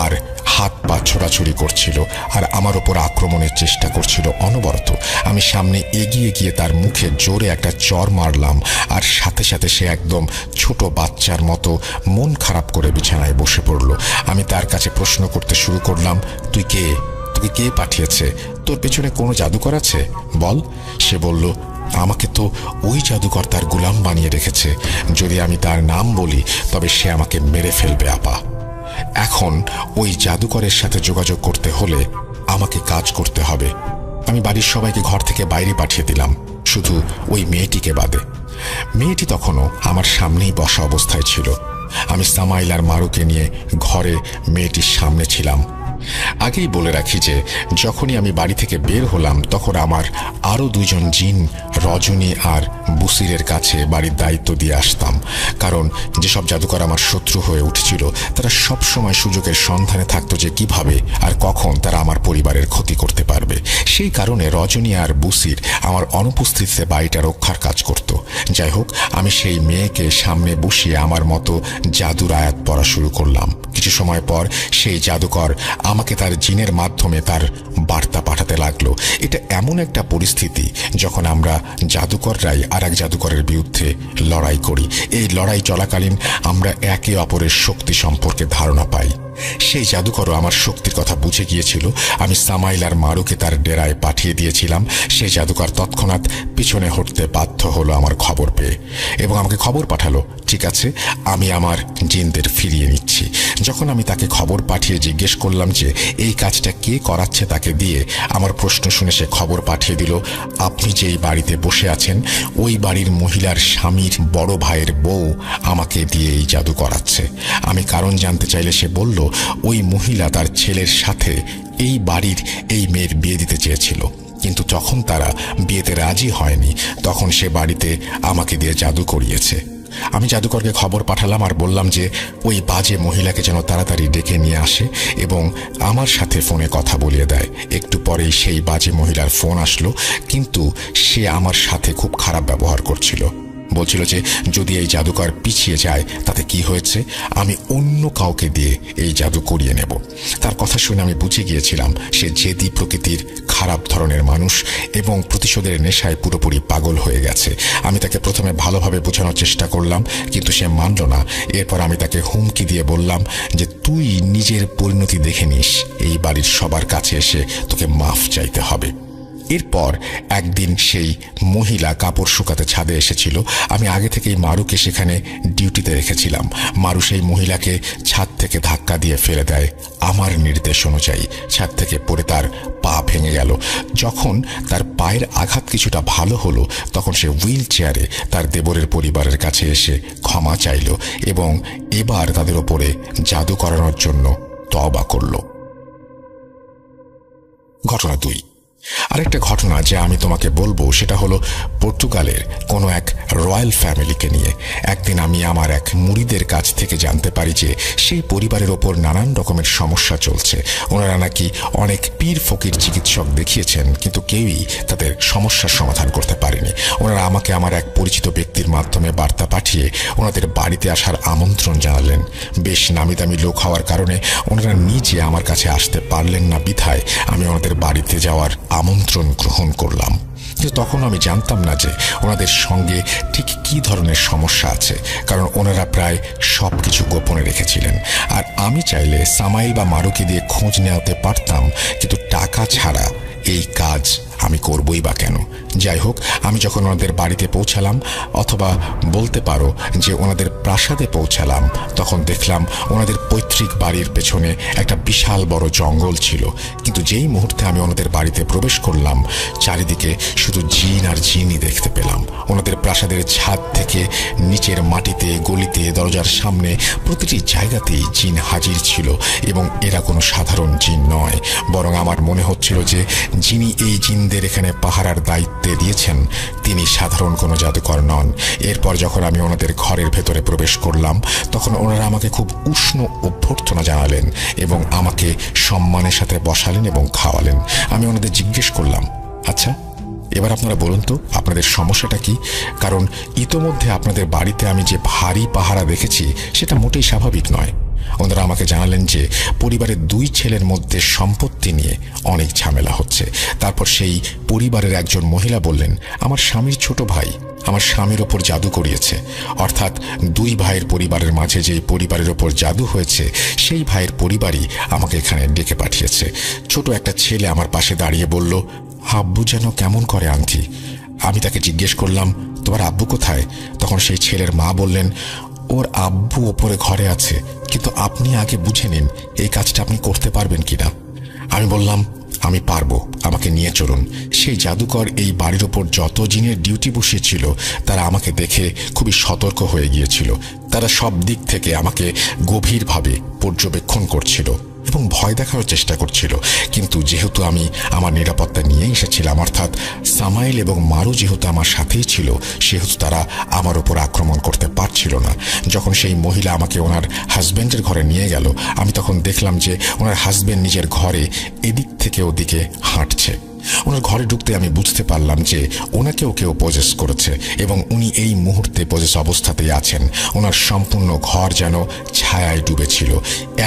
আর হাত পা ছোড়াছুড়ি করছিল, আর আমার ওপর আক্রমণের চেষ্টা করছিল অনবরত। আমি সামনে এগিয়ে গিয়ে তার মুখে জোরে একটা চড় মারলাম, আর সাথে সাথে সে একদম ছোট বাচ্চার মতো মন খারাপ করে বিছানায় বসে পড়ল। আমি তার কাছে প্রশ্ন করতে শুরু করলাম, তুই কে? তোকে কে পাঠিয়েছে? তোর পেছনে কোনো জাদুকর আছে? বল। সে বলল, আমাকে তো ওই জাদুকর তার গোলাম বানিয়ে রেখেছে। যদি আমি তার নাম বলি তবে সে আমাকে মেরে ফেলবে আপা। এখন ওই জাদুকরের সাথে যোগাযোগ করতে হলে আমাকে কাজ করতে হবে। আমি বাড়ির সবাইকে ঘর থেকে বাইরে পাঠিয়ে দিলাম, শুধু ওই মেয়েটিকে বাদে। মেয়েটি তখনও আমার সামনেই বসা অবস্থায় ছিল। আমি সামাইল আর মারুকে নিয়ে ঘরে মেয়েটির সামনে ছিলাম। আগেই বলে রাখি যে যখনই আমি বাড়ি থেকে বের হলাম, তখন আমার আরও 2 জন জিন, রজনী আর বুসিরের কাছে বাড়ির দায়িত্ব দিয়ে আসতাম। কারণ যেসব জাদুকর আমার শত্রু হয়ে উঠেছিল, তারা সব সময় সুযোগের সন্ধানে থাকতো যে কিভাবে আর কখন তারা আমার পরিবারের ক্ষতি করতে পারবে। সেই কারণে রজনী আর বুসির আমার অনুপস্থিতিতে বাড়িটা রক্ষার কাজ করত। যাই হোক, আমি সেই মেয়েকে সামনে বসিয়ে আমার মতো জাদুর আয়াত পড়া শুরু করলাম। কিছু সময় পর সেই জাদুকর আমাকে তার জিনের মাধ্যমে তার বার্তা পাঠাতে লাগলো। এটা এমন একটা পরিস্থিতি যখন আমরা জাদুকররাই আর এক জাদুকরের বিরুদ্ধে লড়াই করি। এই লড়াই চলাকালীন আমরা একে অপরের শক্তি সম্পর্কে ধারণা পাই। সেই জাদুকরও আমার শক্তির কথা বুঝে গিয়েছিল। আমি সামাইল আর মারুকে তার ডেরায় পাঠিয়ে দিয়েছিলাম। সেই জাদুকর তৎক্ষণাৎ পিছনে হটতে বাধ্য হলো আমার খবর পেয়ে, এবং আমাকে খবর পাঠালো, ঠিক আছে, আমি আমার জিনদের ফিরিয়ে নিচ্ছি। যখন আমি তাকে খবর পাঠিয়ে জিজ্ঞেস করলাম যে এই কাজটা কে করাচ্ছে তাকে দিয়ে, আমার প্রশ্ন শুনে সে খবর পাঠিয়ে দিল, আপনি যেই বাড়িতে বসে আছেন ওই বাড়ির মহিলার স্বামীর বড় ভাইয়ের বউ আমাকে দিয়ে এই জাদু করাচ্ছে। আমি কারণ জানতে চাইলে সে বলল, ওই মহিলা তার ছেলের সাথে এই বাড়ির এই মেয়ের বিয়ে দিতে চেয়েছিল। কিন্তু যখন তারা বিয়েতে রাজি হয়নি তখন সে বাড়িতে আমাকে দিয়ে জাদু করিয়েছে। আমি জাদুকরকে খবর পাঠালাম আর বললাম যে ওই বাজে মহিলাকে যেন তাড়াতাড়ি ডেকে নিয়ে আসে এবং আমার সাথে ফোনে কথা বলিয়ে দেয়। একটু পরেই সেই বাজে মহিলার ফোন আসলো, কিন্তু সে আমার সাথে খুব খারাপ ব্যবহার করছিল। বলছিল যে যদি এই জাদুকর পিছিয়ে যায় তাতে কি হয়েছে, আমি অন্য কাউকে দিয়ে এই জাদু করিয়ে নেব। তার কথা শুনে আমি বুঝে গিয়েছিলাম সে জেদি প্রকৃতির খারাপ ধরনের মানুষ এবং প্রতিশোধের নেশায় পুরোপুরি পাগল হয়ে গেছে। আমি তাকে প্রথমে ভালোভাবে বোঝানোর চেষ্টা করলাম, কিন্তু সে মানল না। এরপর আমি তাকে হুমকি দিয়ে বললাম যে তুই নিজের পরিণতি দেখে নিস, এই বাড়ির সবার কাছে এসে তোকে মাফ চাইতে হবে। এরপর একদিন সেই মহিলা কাপড় শুকাতে ছাদে এসেছিল। আমি আগে থেকেই মারুকে সেখানে ডিউটিতে রেখেছিলাম। মারু সেই মহিলাকে ছাদ থেকে ধাক্কা দিয়ে ফেলে দেয়। আমার নির্দেশ অনুযায়ী ছাদ থেকে পড়ে তার পা ভেঙে গেল। যখন তার পায়ের আঘাত কিছুটা ভালো হলো তখন সে হুইল চেয়ারে তার দেবরের পরিবারের কাছে এসে ক্ষমা চাইল এবং এবার তাদের ওপরে জাদু করানোর জন্য তওবা করল। ঘটনা 2। আরেকটা ঘটনা যে আমি তোমাকে বলবো সেটা হলো পর্তুগালের কোনো এক রয়্যাল ফ্যামিলিকে নিয়ে। একদিন আমি আমার এক মুরিদের কাছ থেকে জানতে পারি যে সেই পরিবারের ওপর নানান রকমের সমস্যা চলছে। ওনারা নাকি অনেক পীর ফকির চিকিৎসক দেখিয়েছেন, কিন্তু কেউই তাদের সমস্যার সমাধান করতে পারেনি। ওনারা আমাকে আমার এক পরিচিত ব্যক্তির মাধ্যমে বার্তা পাঠিয়ে ওনাদের বাড়িতে আসার আমন্ত্রণ জানালেন। বেশ নামিদামি লোক হওয়ার কারণে ওনারা নিজে আমার কাছে আসতে পারলেন না, বিধায় আমি ওনাদের বাড়িতে যাওয়ার আমন্ত্রণ গ্রহণ করলাম। কিন্তু তখন আমি জানতাম না যে ওনাদের সঙ্গে ঠিক কী ধরনের সমস্যা আছে, কারণ ওনারা প্রায় সব কিছু গোপনে রেখেছিলেন। আর আমি চাইলে সামাইল বা মারুকে দিয়ে খোঁজ নেওয়াতে পারতাম, কিন্তু টাকা ছাড়া এই কাজ আমি করবই বা কেন। যাই হোক, আমি যখন ওনাদের বাড়িতে পৌঁছালাম, অথবা বলতে পারো যে ওনাদের প্রাসাদে পৌঁছালাম, তখন দেখলাম ওনাদের পৈতৃক বাড়ির পেছনে একটা বিশাল বড় জঙ্গল ছিল। কিন্তু যেই মুহূর্তে আমি ওনাদের বাড়িতে প্রবেশ করলাম, চারিদিকে শুধু জিন আর জিনই দেখতে পেলাম। ওনাদের প্রাসাদের ছাদ থেকে নিচের মাটিতে, গলিতে, দরজার সামনে প্রতিটি জায়গাতেই জিন হাজির ছিল এবং এরা কোনো সাধারণ জিন নয়, বরং আমার মনে হচ্ছিল যে যিনি এই জিনদের এখানে পাহারার দায়িত্বে দিয়েছেন তিনি সাধারণ কোনো জাদুকর নন। এরপর যখন আমি ওনাদের ঘরের ভেতরে প্রবেশ করলাম তখন ওনারা আমাকে খুব উষ্ণ অভ্যর্থনা জানালেন এবং আমাকে সম্মানের সাথে বসালেন এবং খাওয়ালেন। আমি ওনাদের জিজ্ঞেস করলাম, আচ্ছা এবার আপনারা বলুন তো আপনাদের সমস্যাটা কি, কারণ ইতোমধ্যে আপনাদের বাড়িতে আমি যে ভারী পাহারা দেখেছি সেটা মোটেই স্বাভাবিক নয়। ওনারা আমাকে জানালেন যে পরিবারের 2 ছেলের মধ্যে সম্পত্তি নিয়ে অনেক ঝামেলা হচ্ছে। তারপর সেই পরিবারের একজন মহিলা বললেন, আমার স্বামীর ছোট ভাই আমার স্বামীর ওপর জাদু করিয়েছে। অর্থাৎ 2 ভাইয়ের পরিবারের মাঝে যেই পরিবারের ওপর জাদু হয়েছে সেই ভাইয়ের পরিবারই আমাকে এখানে ডেকে পাঠিয়েছে। ছোট একটা ছেলে আমার পাশে দাঁড়িয়ে বলল, আব্বু যেন কেমন করে আন্টি। আমি তাকে জিজ্ঞেস করলাম, তোমার আব্বু কোথায়? তখন সেই ছেলের মা বললেন, ওর আব্বু ওপরে ঘরে আছে, কিন্তু আপনি আগে বুঝে নিন এই কাজটা আপনি করতে পারবেন কিনা। আমি বললাম, আমি পারবো, আমাকে নিয়ে চলুন। সেই জাদুকর এই বাড়ির ওপর যত জিনের ডিউটি বসিয়েছিল তারা আমাকে দেখে খুবই সতর্ক হয়ে গিয়েছিল। তারা সব দিক থেকে আমাকে গভীরভাবে পর্যবেক্ষণ করছিল এবং ভয় দেখানোর চেষ্টা করছিল। কিন্তু যেহেতু আমি আমার নিরাপত্তা নিয়ে এসেছিলাম, অর্থাৎ সামাইল এবং মারু যেহেতু আমার সাথেই ছিল, সেহেতু তারা আমার ওপর আক্রমণ করতে পারছিল না। যখন সেই মহিলা আমাকে ওনার হাজব্যান্ডের ঘরে নিয়ে গেল, আমি তখন দেখলাম যে ওনার হাজব্যান্ড নিজের ঘরে এদিক থেকে ওদিকে হাঁটছে। ওনার ঘরে ঢুকতে আমি বুঝতে পারলাম যে ওনাকেও কেউ পজেস করেছে এবং উনি এই মুহূর্তে পজেস অবস্থাতেই আছেন। ওনার সম্পূর্ণ ঘর যেন ছায়ায় ডুবেছিল।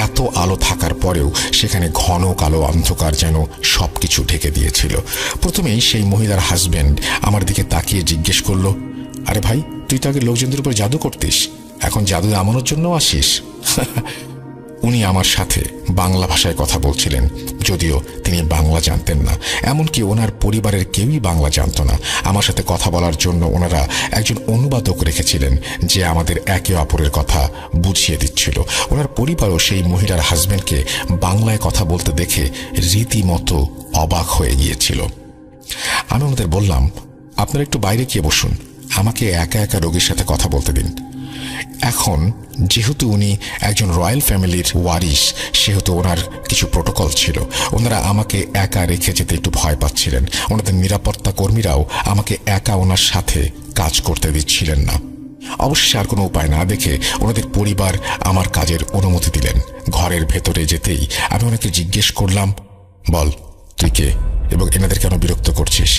এত আলো থাকার পরেও সেখানে ঘন কালো অন্ধকার যেন সবকিছু ঢেকে দিয়েছিল। প্রথমেই সেই মহিলার হাজব্যান্ড আমার দিকে তাকিয়ে জিজ্ঞেস করলো, আরে ভাই, তুই তো আগে লোকজনদের উপর জাদু করতিস, এখন জাদু নামানোর জন্য আসিস? উনি আমার সাথে বাংলা ভাষায় কথা বলছিলেন, যদিও তিনি বাংলা জানতেন না। এমনকি ওনার পরিবারের কেউই বাংলা জানত না। আমার সাথে কথা বলার জন্য ওনারা একজন অনুবাদক রেখেছিলেন যে আমাদের একে অপরের কথা বুঝিয়ে দিচ্ছিল। ওনার পরিবারও সেই মহিলার হাজব্যান্ডকে বাংলায় কথা বলতে দেখে রীতিমতো অবাক হয়ে গিয়েছিল। আমি ওনাদের বললাম, আপনারা একটু বাইরে গিয়ে বসুন, আমাকে একা একা রোগীর সাথে কথা বলতে দিন। এখন যেহেতু উনি একজন রয়্যাল ফ্যামিলির ওয়ারিশ, সেহেতু ওনার কিছু প্রোটোকল ছিল। ওনারা আমাকে একা রেখে যেতে একটু ভয় পাচ্ছিলেন। ওনাদের নিরাপত্তা কর্মীরাও আমাকে একা ওনার সাথে কাজ করতে দিচ্ছিলেন না। অবশ্যই আর কোনো উপায় না দেখে ওনাদের পরিবার আমার কাজের অনুমতি দিলেন। ঘরের ভেতরে যেতেই আমি ওনাকে জিজ্ঞেস করলাম, বল তুই কে এবং এনাদের কেন বিরক্ত করছিস?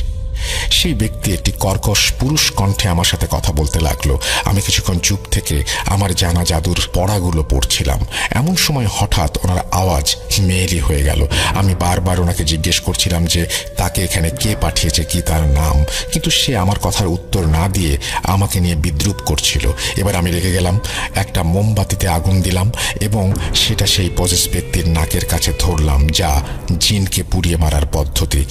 সেই ব্যক্তি একটি কর্কশ পুরুষ কণ্ঠে আমার সাথে কথা বলতে লাগলো। আমি কিছুক্ষণ চুপ থেকে আমার জানা জাদুর পড়াগুলো পড়ছিলাম। এমন সময় হঠাৎ ওনার আওয়াজ মেয়েলি হয়ে গেল। আমি বারবার ওনাকে জিজ্ঞেস করছিলাম যে তাকে এখানে কে পাঠিয়েছে, কি তার নাম, কিন্তু সে আমার কথার উত্তর না দিয়ে আমাকে নিয়ে বিদ্রূপ করছিল। এবার আমি রেগে গেলাম। একটা মোমবাতিতে আগুন দিলাম এবং সেটা সেই পজেস ব্যক্তির নাকের কাছে ধরলাম, যা জিনকে পুড়িয়ে মারার পদ্ধতি।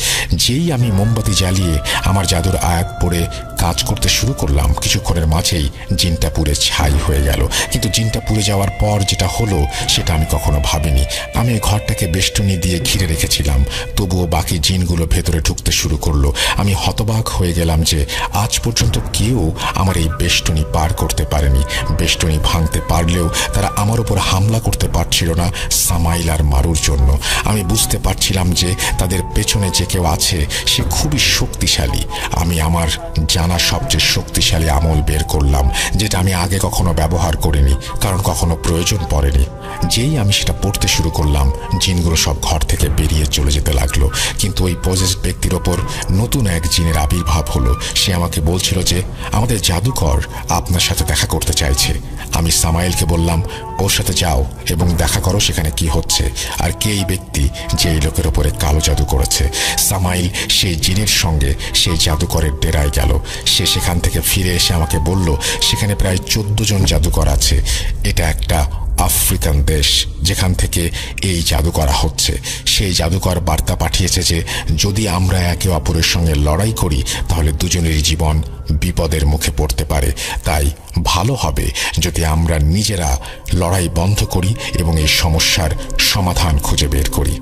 যেই আমি মোমবাতি জ্বালিয়ে আমার জাদুর আয়াত পড়ে কাজ করতে শুরু করলাম, কিছুক্ষণের মাঝেই জিনটা পুড়ে ছাই হয়ে গেল। কিন্তু জিনটা পুড়ে যাওয়ার পর যেটা হলো সেটা আমি কখনো ভাবিনি। আমি এই ঘরটাকে বেষ্টনী দিয়ে ঘিরে রেখেছিলাম, তবুও বাকি জিনগুলো ভেতরে ঢুকতে শুরু করলো। আমি হতবাক হয়ে গেলাম যে আজ পর্যন্ত কেউ আমার এই বেষ্টনী পার করতে পারেনি। বেষ্টনী ভাঙতে পারলেও তারা আমার উপর হামলা করতে পারছিল না সামাইল আর মারুর জন্য। আমি বুঝতে পারছিলাম যে তাদের পেছনে যে কেউ আছে সে খুবই শক্তিশালী। আমি আমার জানা সবচেয়ে শক্তিশালী আমল বের করলাম, যেটা আমি আগে কখনো ব্যবহার করিনি, কারণ কখনো প্রয়োজন পড়েনি। যেই আমি সেটা পড়তে শুরু করলাম, জিনগুলো সব ঘর থেকে বেরিয়ে চলে যেতে লাগলো। কিন্তু ওই পজেসড ব্যক্তির ওপর নতুন এক জিনের আবির্ভাব হলো। সে আমাকে বলছিল যে আমাদের জাদুকর আপনার সাথে দেখা করতে চাইছে। আমি সামাইলকে বললাম, ওর সাথে যাও এবং দেখা করো সেখানে কি হচ্ছে, আর কে এই ব্যক্তি যে এই লোকের ওপরে কালো জাদু করেছে। সামাইল সেই জিনের সঙ্গে সেই জাদুকরের ডেরায় গেল। সে সেখান থেকে ফিরে এসে আমাকে বলল সেখানে প্রায় 14 জন জাদুকর আছে। এটা একটা আফ্রিকান দেশ যেখান থেকে এই জাদু করা হচ্ছে। সেই জাদুকর বার্তা পাঠিয়েছে যে যদি আমরা একে অপরের সঙ্গে লড়াই করি তাহলে দুজনেরই জীবন বিপদের মুখে পড়তে পারে। তাই ভালো হবে যদি আমরা নিজেরা লড়াই বন্ধ করি এবং এই সমস্যার সমাধান খুঁজে বের করি।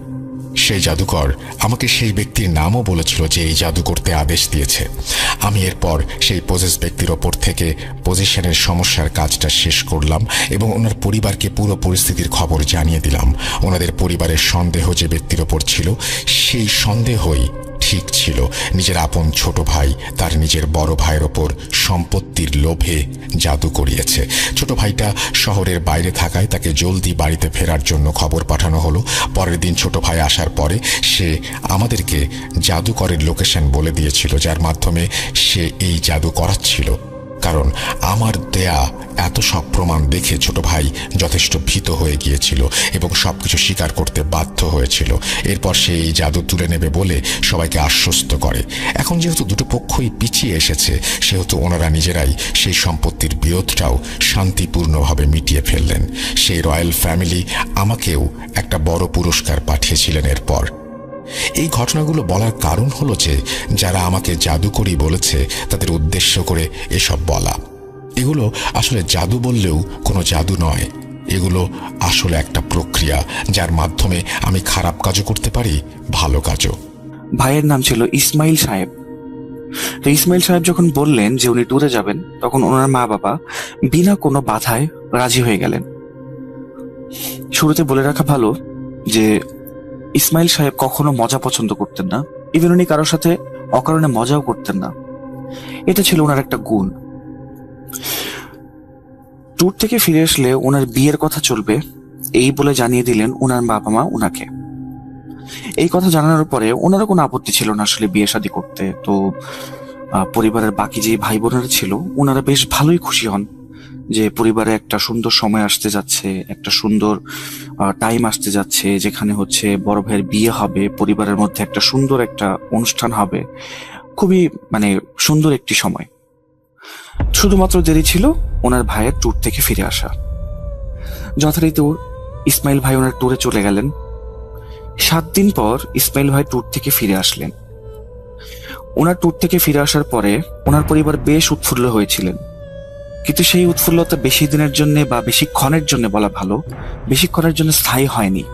সেই জাদুকর আমাকে সেই ব্যক্তির নামও বলেছিল যে এই জাদু করতে আদেশ দিয়েছে। আমি এরপর সেই পজেস ব্যক্তির ওপর থেকে পজিশনের সমস্যার কাজটা শেষ করলাম এবং ওনার পরিবারকে পুরো পরিস্থিতির খবর জানিয়ে দিলাম। ওনাদের পরিবারের সন্দেহ যে ব্যক্তির ওপর ছিল, সেই সন্দেহই ঠিক ছিল। নিজের আপন ছোট ভাই তার নিজের বড় ভাইয়ের ওপর সম্পত্তির লোভে জাদু করিয়েছে। ছোট ভাইটা শহরের বাইরে থাকায় তাকে জলদি বাড়িতে ফেরার জন্য খবর পাঠানো হলো। পরের দিন ছোট ভাই আসার পরে সে আমাদেরকে জাদুকরের লোকেশন বলে দিয়েছিল, যার মাধ্যমে সে এই জাদু করাচ্ছিল। কারণ আমার দেয়া এত সব প্রমাণ দেখে ছোট ভাই যথেষ্ট ভীত হয়ে গিয়েছিল এবং সবকিছু স্বীকার করতে বাধ্য হয়েছিল। এরপর সে এই জাদু তুলে নেবে বলে সবাইকে আশ্বস্ত করে। এখন যেহেতু দুটো পক্ষই পিছিয়ে এসেছে, সেহেতু ওনারা নিজেরাই সেই সম্পত্তির বিরোধটাও শান্তিপূর্ণভাবে মিটিয়ে ফেললেন। সেই রয়্যাল ফ্যামিলি আমাকেও একটা বড় পুরস্কার পাঠিয়েছিলেন। এরপর এই ঘটনাগুলো বলার কারণ হলো যে যারা আমাকে জাদুকরি বলেছে তাদের উদ্দেশ্য করে এসব বলা। এগুলো আসলে জাদু বললেও কোনো জাদু নয়। এগুলো আসলে একটা প্রক্রিয়া যার মাধ্যমে আমি খারাপ কাজও করতে পারি, ভালো কাজও। ভাইয়ের নাম ছিল ইসমাইল সাহেব। তো ইসমাইল সাহেব যখন বললেন যে উনি ট্যুরে যাবেন, তখন ওনার মা বাবা বিনা কোনো বাধায় রাজি হয়ে গেলেন। শুরুতে বলে রাখা ভালো যে ইসমাইল সাহেব কখনো মজা পছন্দ করতেন না। ইভেন উনি কারোর সাথে অকারণে মজাও করতেন না। এটা ছিল ওনার একটা গুণ। ট্যুর থেকে ফিরে আসলে ওনার বিয়ের কথা চলবে এই বলে জানিয়ে দিলেন ওনার বাবা মা ওনাকে। এই কথা জানানোর পরে ওনারও কোনো আপত্তি ছিল না আসলে বিয়ে শাদী করতে। তো পরিবারের বাকি যে ভাই বোনেরা ছিল ওনারা বেশ ভালোই খুশি হন যে পরিবারে একটা সুন্দর সময় আসতে যাচ্ছে, একটা সুন্দর টাইম আসতে যাচ্ছে যেখানে হচ্ছে বড় ভাইয়ের বিয়ে হবে, পরিবারের মধ্যে একটা সুন্দর একটা অনুষ্ঠান হবে। খুবই সুন্দর একটি সময়। শুধুমাত্র দেরি ছিল ওনার ভাইয়ের ট্যুর থেকে ফিরে আসা। যথারীতি ইসমাইল ভাই ওনার ট্যুরে চলে গেলেন। 7 দিন পর ইসমাইল ভাই ট্যুর থেকে ফিরে আসলেন। ওনার ট্যুর থেকে ফিরে আসার পরে ওনার পরিবার বেশ উৎফুল্ল হয়েছিলেন, কিন্তু সেই উৎফুল্লতা বেশি দিনের জন্য বা বেশিক্ষণের জন্য বলা ভালো, বেশিক্ষণের জন্য স্থায়ী হয়নি।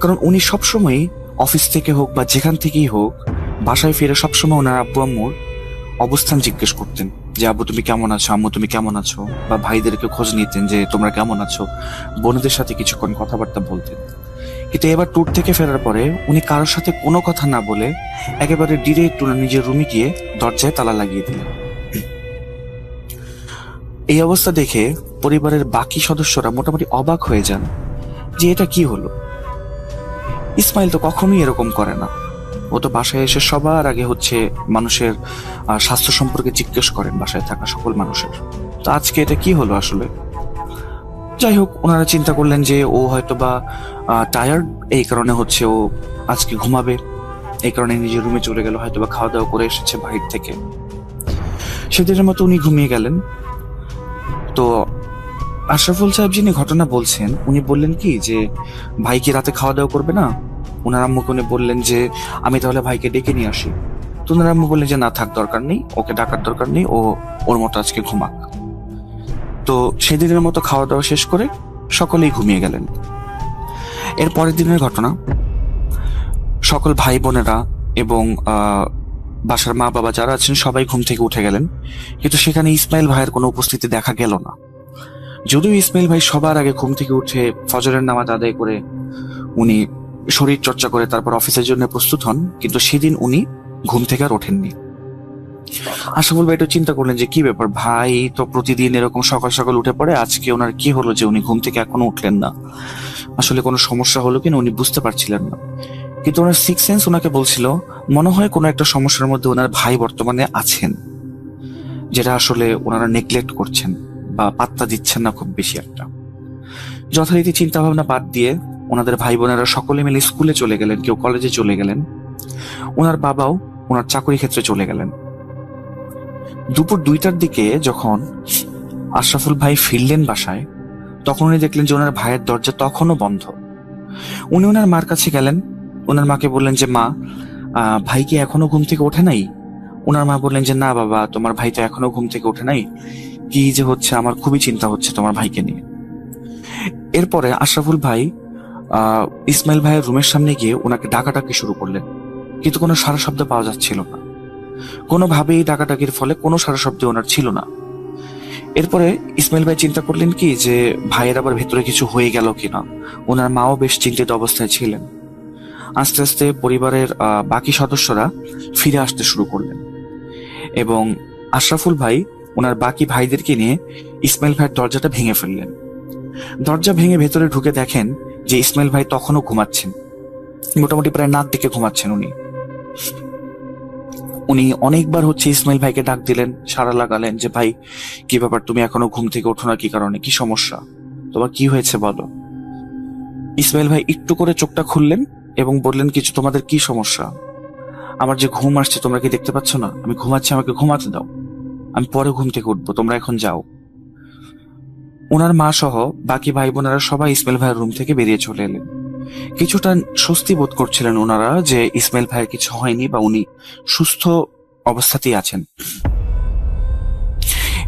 কারণ উনি সবসময় অফিস থেকে হোক বা যেখান থেকেই হোক বাসায় ফিরে সবসময় ওনার আব্বু আম্মুর অবস্থান জিজ্ঞেস করতেন। যে আব্বু তুমি কেমন আছো, আম্মু তুমি কেমন আছো, বা ভাইদেরকে খোঁজ নিতেন যে তোমরা কেমন আছো, বোনদের সাথে কিছুক্ষণ কথাবার্তা বলতেন। কিন্তু এবার ট্যুর থেকে ফেরার পরে উনি কারোর সাথে কোনো কথা না বলে একেবারে ডিরেক্ট উনার নিজের রুমে গিয়ে দরজায় তালা লাগিয়ে দিলেন। এই অবস্থা দেখে পরিবারের বাকি সদস্যরা মোটামুটি অবাক হয়ে যান যে এটা কি হলো। ইসমাইল তো কখনোই এরকম করে না। ও তো বাসায় এসে সবার আগে হচ্ছে মানুষের স্বাস্থ্য সম্পর্কে জিজ্ঞেস করেন, বাসায় থাকা সকল মানুষের। তো আজকে এটা কি হলো আসলে? যাই হোক, ওনারা চিন্তা করলেন যে ও হয়তো বা টায়ার্ড, এই কারণে হচ্ছে ও আজকে ঘুমাবে, এই কারণে নিজের রুমে চলে গেল, হয়তো বা খাওয়া দাওয়া করে এসেছে বাহির থেকে। সেদিনের মতো উনি ঘুমিয়ে গেলেন। তো আশরাফুল সাহেব যিনি ঘটনা বলছেন, উনি বললেন কি যে ভাই কি রাতে খাওয়া দাওয়া করবে না? ওনার আম্মুকে উনি বললেন যে আমি তাহলে ভাইকে ডেকে নিয়ে আসি। তো ওনার আম্মু বললেন যে না থাক, দরকার নেই, ওকে ডাকার দরকার নেই, ও ওর মতো আজকে ঘুমাক। তো সেদিনের মতো খাওয়া দাওয়া শেষ করে সকলেই ঘুমিয়ে গেলেন। এর পরের দিনের ঘটনা, সকল ভাই বোনেরা এবং বাসার মা বাবা যারা আছেন সবাই ঘুম থেকে উঠে গেলেন, কিন্তু সেখানে ইসমাইল ভাইয়ের কোনো উপস্থিতি দেখা গেল না। যদিও ইসমাইল ভাই সবার আগে ঘুম থেকে উঠে ফজরের নামাজ আদায় করে উনি শরীর চর্চা করে তারপর অফিসের জন্য প্রস্তুত হন, কিন্তু সেদিন উনি ঘুম থেকে আর ওঠেননি। আশরাফুল ভাই একটু চিন্তা করলেন যে কি ব্যাপার, ভাই তো প্রতিদিন এরকম সকাল সকাল উঠে পড়ে, আজকে ওনার কি হলো যে উনি ঘুম থেকে এখনো উঠলেন না? আসলে কোনো সমস্যা হলো কিনা উনি বুঝতে পারছিলেন না। কিন্তু ওনার সিক্স সেন্স ওনাকে বলছিল মনে হয় কোনো একটা সমস্যার মধ্যে ওনার ভাই বর্তমানে আছেন, যেটা আসলে ওনারা নেগলেক্ট করছেন বা পাত্তা দিচ্ছেন না খুব বেশি একটা। যথারীতি চিন্তা ভাবনা বাদ দিয়ে ওনাদের ভাই বোনেরা সকলে মিলে স্কুলে চলে গেলেন, কেউ কলেজে চলে গেলেন, ওনার বাবাও ওনার চাকরি ক্ষেত্রে চলে গেলেন। দুপুর 2টার দিকে যখন আশরাফুল ভাই ফিরলেন বাসায়, তখন উনি দেখলেন যে ওনার ভাইয়ের দরজা তখনও বন্ধ। উনি ওনার মার কাছে গেলেন, ওনার মাকে বললেন যে মা, ভাই কি এখনো ঘুম থেকে ওঠে নাই? ওনার মা বললেন যে না বাবা, তোমার ভাই তো এখনো ঘুম থেকে ওঠে নাই, কি যে হচ্ছে, আমার খুবই চিন্তা হচ্ছে তোমার ভাইকে নিয়ে। এরপরে আশরাফুল ভাই ইসমাইল ভাইয়ের রুমের সামনে গিয়ে ওনাকে ডাকাডাকি শুরু করলেন, কিন্তু কোনো সারা শব্দ পাওয়া যাচ্ছিল না। কোনোভাবেই ডাকাডাকির ফলে কোনো সারা শব্দ ওনার ছিল না। এরপরে ইসমাইল ভাই চিন্তা করলেন কি যে ভাইয়ের আবার ভেতরে কিছু হয়ে গেল কিনা। ওনার মাও বেশ চিন্তিত অবস্থায় ছিলেন। আস্তে আস্তে পরিবারের বাকি সদস্যরা ফিরে আসতে শুরু করলেন এবং আশরাফুল ভাই ওনার বাকি ভাইদেরকে নিয়ে ইসমাইল ভাইয়ের দরজাটা ভেঙে ফেললেন। দরজা ভেঙে ভেতরে ঢুকে দেখেন যে ইসমাইল ভাই তখনও ঘুমাচ্ছেন, মোটামুটি প্রায় নাক দিকে ঘুমাচ্ছেন উনি। উনি অনেকবার হচ্ছে ইসমাইল ভাইকে ডাক দিলেন, সাড়া লাগালেন যে ভাই কি ব্যাপার, তুমি এখনো ঘুম থেকে ওঠো না, কি কারণে, কি সমস্যা, তোমার কি হয়েছে বলো। ইসমাইল ভাই একটু করে চোখটা খুললেন এবং বললেন কিছু, তোমাদের কি সমস্যা? আমার যে ঘুম আসছে তোমরা কি দেখতে পাচ্ছ না? আমি ঘুমাচ্ছি, আমাকে ঘুমাতে দাও, আমি পরে ঘুম থেকে উঠবো, তোমরা এখন যাও। ওনার মা সহ বাকি ভাই বোনেরা সবাই ইসমাইল ভাইয়ের রুম থেকে বেরিয়ে চলে এলেন। কিছুটা স্বস্তি বোধ করছিলেন ওনারা যে ইসমাইল ভাইয়ের কিছু হয়নি বা উনি সুস্থ অবস্থাতেই আছেন।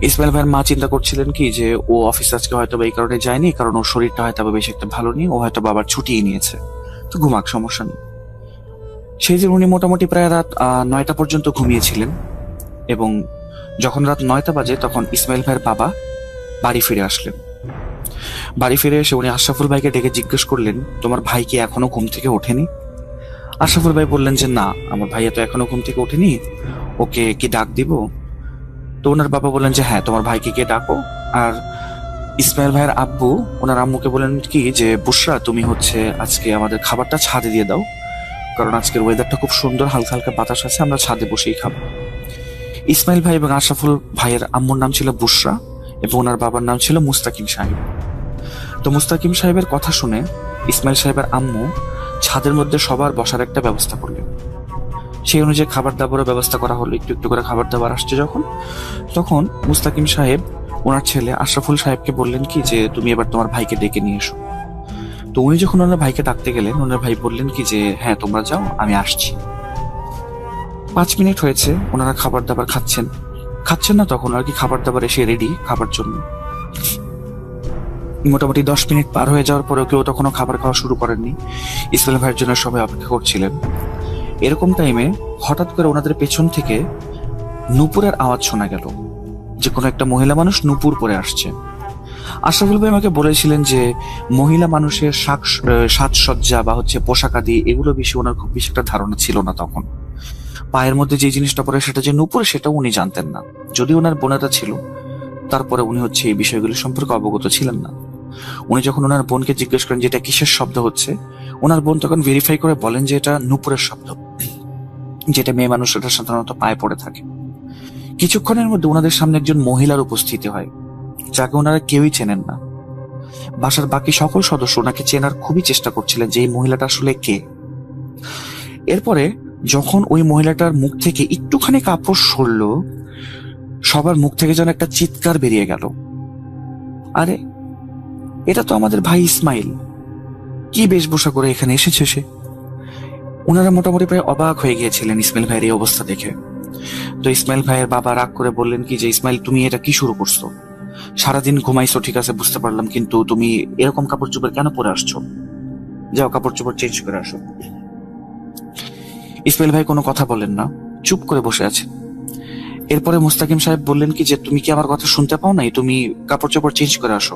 ইসমাইল ভাইয়ের মা চিন্তা করছিলেন কি যে ও অফিস আজকে হয়তো এই কারণে যায়নি, কারণ ওর শরীরটা হয়তো বেশি একটা ভালো নেই, ও হয়তো বাবার ছুটিয়ে নিয়েছে, তো ঘুমাক, সমস্যা নেই। সেই দিন উনি মোটামুটি প্রায় রাত 9টা পর্যন্ত ঘুমিয়েছিলেন এবং যখন রাত 9টা বাজে তখন ইসমাইল ভাইয়ের বাবা বাড়ি ফিরে আসলেন। বাড়ি ফিরে এসে উনি আশরাফুল ভাইকে ডেকে জিজ্ঞেস করলেন, তোমার ভাই কি এখনো ঘুম থেকে ওঠেনি? আশরাফুল ভাই বললেন যে না, আমার ভাইয়া তো এখনো ঘুম থেকে ওঠেনি, ওকে কি ডাক দিব? তো ওনার বাবা বললেন যে হ্যাঁ, তোমার ভাইকে গিয়ে ডাকো। আর ইসমাইল ভাইয়ের আব্বু ওনার আম্মুকে বলেন কি যে বুশরা, তুমি হচ্ছে আজকে আমাদের খাবারটা ছাদে দিয়ে দাও, কারণ আজকের ওয়েদারটা খুব সুন্দর, হালকা হালকা বাতাস আছে, আমরা ছাদে বসেই খাবো। ইসমাইল ভাই এবং আশরাফুল ভাইয়ের আম্মুর নাম ছিল বুশরা এবং ওনার বাবার নাম ছিল মুস্তাকিম সাহেব। তো মুস্তাকিম সাহেবের কথা শুনে ইসমাইল সাহেবের আম্মু ছাদের মধ্যে সবার বসার একটা ব্যবস্থা করলেন। সেই অনুযায়ী খাবার দাবারের ব্যবস্থা করা হলো, একটু একটু করে খাবার দাবার আসছে যখন, তখন মুস্তাকিম সাহেব ওনার ছেলে আশরাফুল সাহেবকে বললেন কি যে তুমি এবার তোমার ভাইকে ডেকে নিয়ে এসো। তো উনি যখন ওনার ভাইকে ডাকতে গেলেন, ওনার ভাই বললেন কি যে হ্যাঁ তোমরা যাও, আমি আসছি। 5 মিনিট হয়েছে, ওনারা খাবার দাবার খাচ্ছেন না, তখন আর কি খাবার দাবার এসে রেডি খাবার জন্য। মোটামুটি 10 মিনিট পার হয়ে যাওয়ার পরেও কেউ তখনও খাবার খাওয়া শুরু করেননি। ইসমাইল ভাইয়ের জন্য সবাই অপেক্ষা করছিলেন। এরকম টাইমে হঠাৎ করে ওনাদের পেছন থেকে নূপুরের আওয়াজ শোনা গেল। যে কোনো একটা মহিলা মানুষ নূপুর পরে আসছে। আশরাফুল ভাই আমাকে বলেছিলেন যে মহিলা মানুষের সাজসজ্জা বা হচ্ছে পোশাক আদি এগুলো বেশি ওনার খুব বেশি একটা ধারণা ছিল না তখন। পায়ের মধ্যে যে জিনিসটা পরে সেটা যে নূপুর সেটাও উনি জানতেন না। যদি ওনার বোনেরা ছিল, তারপরে উনি হচ্ছে এই বিষয়গুলো সম্পর্কে অবগত ছিলেন না। উনি যখন ওনার বোনকে জিজ্ঞেস করেন যে এটা কিসের শব্দ হচ্ছে, ওনার বোন তখন ভেরিফাই করে বলেন যে এটা নূপুরের শব্দ, যেটা মেয়ে মানুষরা সাধারণত পায়ে পড়ে থাকে। কিছুক্ষণের মধ্যে ওনাদের সামনে একজন মহিলার উপস্থিতি হয়, যাকে ওনারা কেউই চেনেন না। বাসার বাকি সকল সদস্য ওনাকে চেনার খুবই চেষ্টা করছিলেন যে এই মহিলাটা আসলে কে। এরপরে যখন ওই মহিলাটার মুখ থেকে একটুখানি কাপড় সরলো, সবার মুখ থেকে যেন একটা চিৎকার বেরিয়ে গেল, আরে এটা তো আমাদের ভাই ইসমাইল, কি বেশভূষা করে এখানে এসেছে সে। ওনারা মোটামুটি প্রায় অবাক হয়ে গিয়েছিলেন ইসমাইল ভাইয়ের এই অবস্থা দেখে। তো ইসমাইল ভাইয়ের বাবা রাগ করে বললেন কি যে ইসমাইল, তুমি এটা কি শুরু করছো? সারাদিন ঘুমাইছো ঠিক আছে, বুঝতে পারলাম, কিন্তু তুমি এরকম কাপড় চোপড় কেন পরে আসছো? যাও কাপড় চোপড় চেঞ্জ করে আসো। ইসমাইল ভাই কোনো কথা বললেন না, চুপ করে বসে আছে। এরপরে মুস্তাকিম সাহেব বললেন কি যে তুমি কি আমার কথা শুনতে পাও নাই? তুমি কাপড় চোপড় চেঞ্জ করে আসো,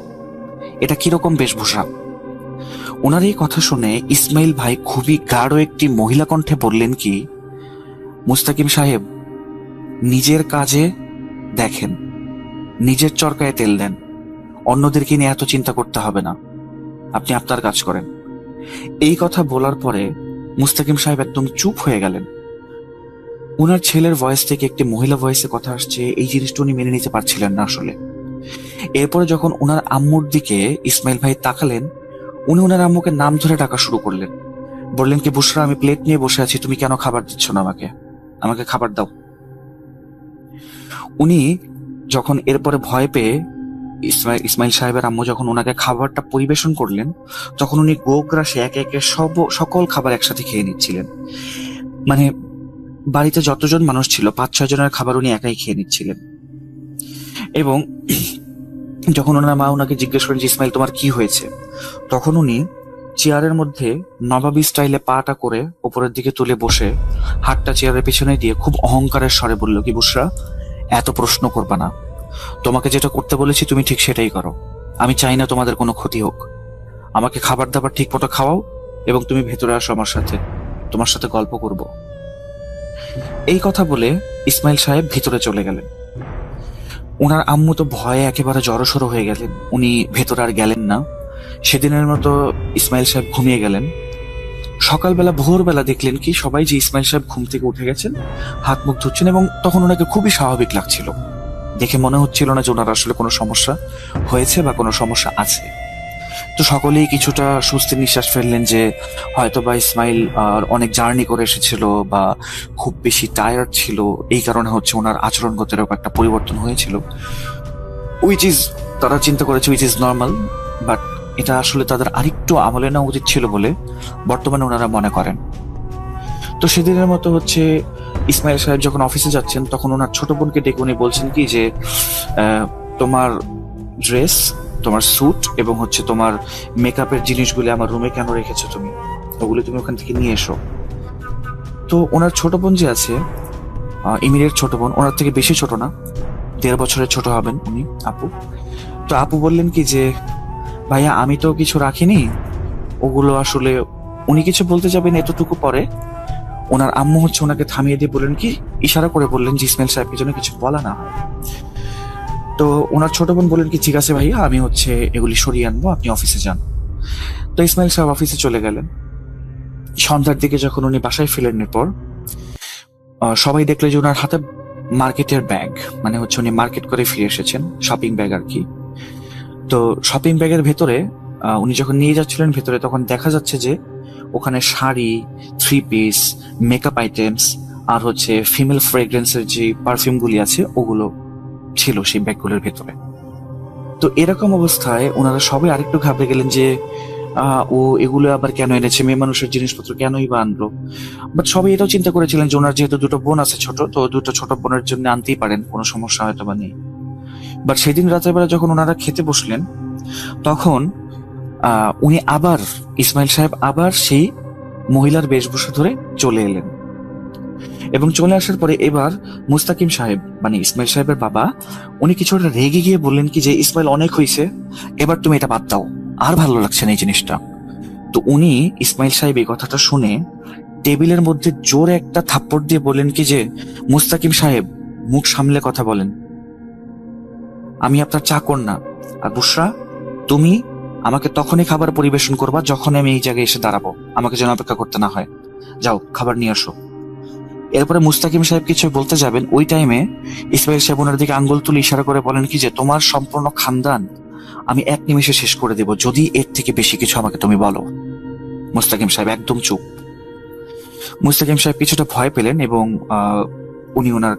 এটা কিরকম বেশভূষা? ওনার এই কথা শুনে ইসমাইল ভাই খুবই গাঢ় একটি মহিলা কণ্ঠে বললেন কি, মুস্তাকিম সাহেব, নিজের কাজে দেখেন, নিজের চরকায় তেল দেন, অন্যদেরকে নিয়ে এত চিন্তা করতে হবে না, আপনি আপনার কাজ করেন। এই কথা বলার পরে মুস্তাকিম সাহেব একদম চুপ হয়ে গেলেন। ওনার ছেলের ভয়েস থেকে একটি মহিলা ভয়েসে কথা আসছে, এই জিনিসটা উনি মেনে নিতে পারছিলেন না আসলে। এরপরে যখন ওনার আম্মুর দিকে ইসমাইল ভাই তাকালেন, উনি ওনার আম্মুকে নাম ধরে ডাকা শুরু করলেন। বললেন কি, বুশরা, আমি প্লেট নিয়ে বসে আছি, তুমি কেন খাবার দিচ্ছ না আমাকে? আমাকে খাবার দাও। উনি যখন এরপরে ভয় পেয়ে ইসমাইল সাহেবের আম্মু যখন ওনাকে খাবারটা পরিবেশন করলেন, তখন উনি গোগ্রাসে একে একে সকল খাবার একসাথে খেয়ে নিচ্ছিলেন। মানে বাড়িতে যতজন মানুষ ছিল 5-6 জনের খাবার উনি একাই খেয়ে নিচ্ছিলেন। এবং যখন ওনার মা ওনাকে জিজ্ঞেস করেন যে ইসমাইল তোমার কি হয়েছে, তখন উনি চেয়ারের মধ্যে নবাবী স্টাইলে পাটা করে উপরের দিকে তুলে বসে হাতটা চেয়ারের পেছনে দিয়ে খুব অহংকারের স্বরে বলল কি, বুশরা, এত প্রশ্ন করবা না, তোমাকে যেটা করতে বলেছি তুমি ঠিক সেটাই করো, আমি চাই না তোমাদের কোনো ক্ষতি হোক, আমাকে খাবার দাবার ঠিক মতো খাওয়াও এবং তুমি ভেতরে আসো আমার সাথে, তোমার সাথে গল্প করব। এই কথা বলে ইসমাইল সাহেব ভিতরে চলে গেলেন। ওনার আম্মু তো ভয়ে একেবারে জড়সড় হয়ে গেলেন, উনি ভেতরে আর গেলেন না। সেদিনের মতো ইসমাইল সাহেব ঘুমিয়ে গেলেন। সকালবেলা ভোরবেলা দেখলেন কি সবাই যে ইসমাইল সাহেব ঘুম থেকে উঠে গেছেন, হাত মুখ ধুচ্ছেন, এবং তখন ওনাকে খুবই স্বাভাবিক লাগছিল। দেখে মনে হচ্ছিল না যে ওনার আসলে কোনো সমস্যা হয়েছে বা কোনো সমস্যা আছে। তো সকলেই কিছুটা স্বস্তির নিঃশ্বাস ফেললেন যে হয়তো বা ইসমাইল অনেক জার্নি করে এসেছিল বা খুব বেশি টায়ার্ড ছিল, এই কারণে হচ্ছে ওনার আচরণগত এরকম একটা পরিবর্তন হয়েছিল, উইচ ইজ তারা চিন্তা করেছে উইচ ইজ নর্মাল। বাট এটা আসলে তাদের আরেকটু আমলে নেওয়া উচিত ছিল বলে বর্তমানে ওনারা মনে করেন। তো সেদিনের মতো হচ্ছে ইসমাইল সাহেব যখন অফিসে যাচ্ছেন, তখন ওনার ছোট বোনকে ডেকে উনি বলছেন কি যে তোমার ড্রেস, তোমার স্যুট এবং হচ্ছে তোমার মেকআপের জিনিসগুলো আমার রুমে কেন রেখেছো তুমি, ওগুলো তুমি ওখান থেকে নিয়ে এসো। তো ওনার ছোট বোন যে আছে, ইমিরের ছোট বোন, ওনার থেকে বেশি ছোট না, 1.5 বছরের ছোট হবেন উনি, আপু। তো আপু বললেন কি যে ভাইয়া আমি তো কিছু রাখিনি, ওগুলো আসলে, উনি কিছু বলতে যাবেন এতটুকু পরে ওনার আম্মু হচ্ছে ওনাকে থামিয়ে দিয়ে বললেন কি, ইশারা করে বললেন যে ইসমাইল সাহেবকে যেন কিছু বলা না হয়। তো ওনার ছোট বোন বললেন কি ঠিক আছে ভাইয়া, আমি হচ্ছে এগুলি সরিয়ে আনবো, আপনি অফিসে যান। তো ইসমাইল সাহেব অফিসে চলে গেলেন। সন্ধ্যার দিকে যখন উনি বাসায় ফিরলেন, এরপর সবাই দেখলো যে ওনার হাতে মার্কেটের ব্যাগ, মানে হচ্ছে উনি মার্কেট করে ফিরে এসেছেন, শপিং ব্যাগ আর কি। তো শপিং ব্যাগের ভেতরে উনি যখন নিয়ে যাচ্ছিলেন ভেতরে, তখন দেখা যাচ্ছে যে ওখানে শাড়ি, 3 পিস, মেকআপ আইটেমস আর হচ্ছে ফিমেল ফ্রেগ্রেন্সের যে পারফিউমগুলি আছে ওগুলো ছিল সেই ব্যাগগুলোর ভেতরে। তো এরকম অবস্থায় ওনারা সবাই আরেকটু ঘাবড়ে গেলেন যে ও এগুলো আবার কেন এনেছে, মেয়ে মানুষের জিনিসপত্র কেনই বা আনলো। বাট সবাই এটাও চিন্তা করেছিলেন যে ওনার যেহেতু 2টো বোন আছে ছোট, তো 2টো ছোট বোনের জন্য আনতেই পারেন, কোনো সমস্যা হয়তো বা নেই। বাট সেদিন রাতের বেলা যখন ওনারা খেতে বসলেন, তখন উনি আবার, ইসমাইল সাহেব আবার সেই মহিলার বেশভূষা ধরে চলে এলেন। এবং চলে আসার পরে এবার মুস্তাকিম সাহেব মানে ইসমাইল সাহেবের বাবা উনি কিছুটা রেগে গিয়ে বললেন কি যে ইসমাইল অনেক হয়েছে, এবার তুমি এটা বাদ দাও, আর ভালো লাগছে না এই জিনিসটা। তো উনি ইসমাইল সাহেব এই কথাটা শুনে টেবিলের মধ্যে জোরে একটা থাপ্পড় দিয়ে বললেন কি যে মুস্তাকিম সাহেব মুখ সামলে কথা বলেন, আমি আপনার চাকর না। আর বুশরা, তুমি আমাকে তখনই খাবার পরিবেশন করবা যখন আমি এই জায়গায় এসে দাঁড়াবো, আমাকে যেন অপেক্ষা করতে না হয়। যাও খাবার নিয়ে আসো। এরপরে মুস্তাকিম সাহেব কিছু বলতে যাবেন, ওই টাইমে ইসমাইল সাহেব ওনার দিকে আঙ্গুল তুলে ইশারা করে বলেন কি যে তোমার সম্পূর্ণ খানদান আমি এক নিমিষে শেষ করে দেব যদি এর থেকে বেশি কিছু আমাকে তুমি বলো। মুস্তাকিম সাহেব একদম চুপ। মুস্তাকিম সাহেব কিছুটা ভয় পেলেন এবং উনি ওনার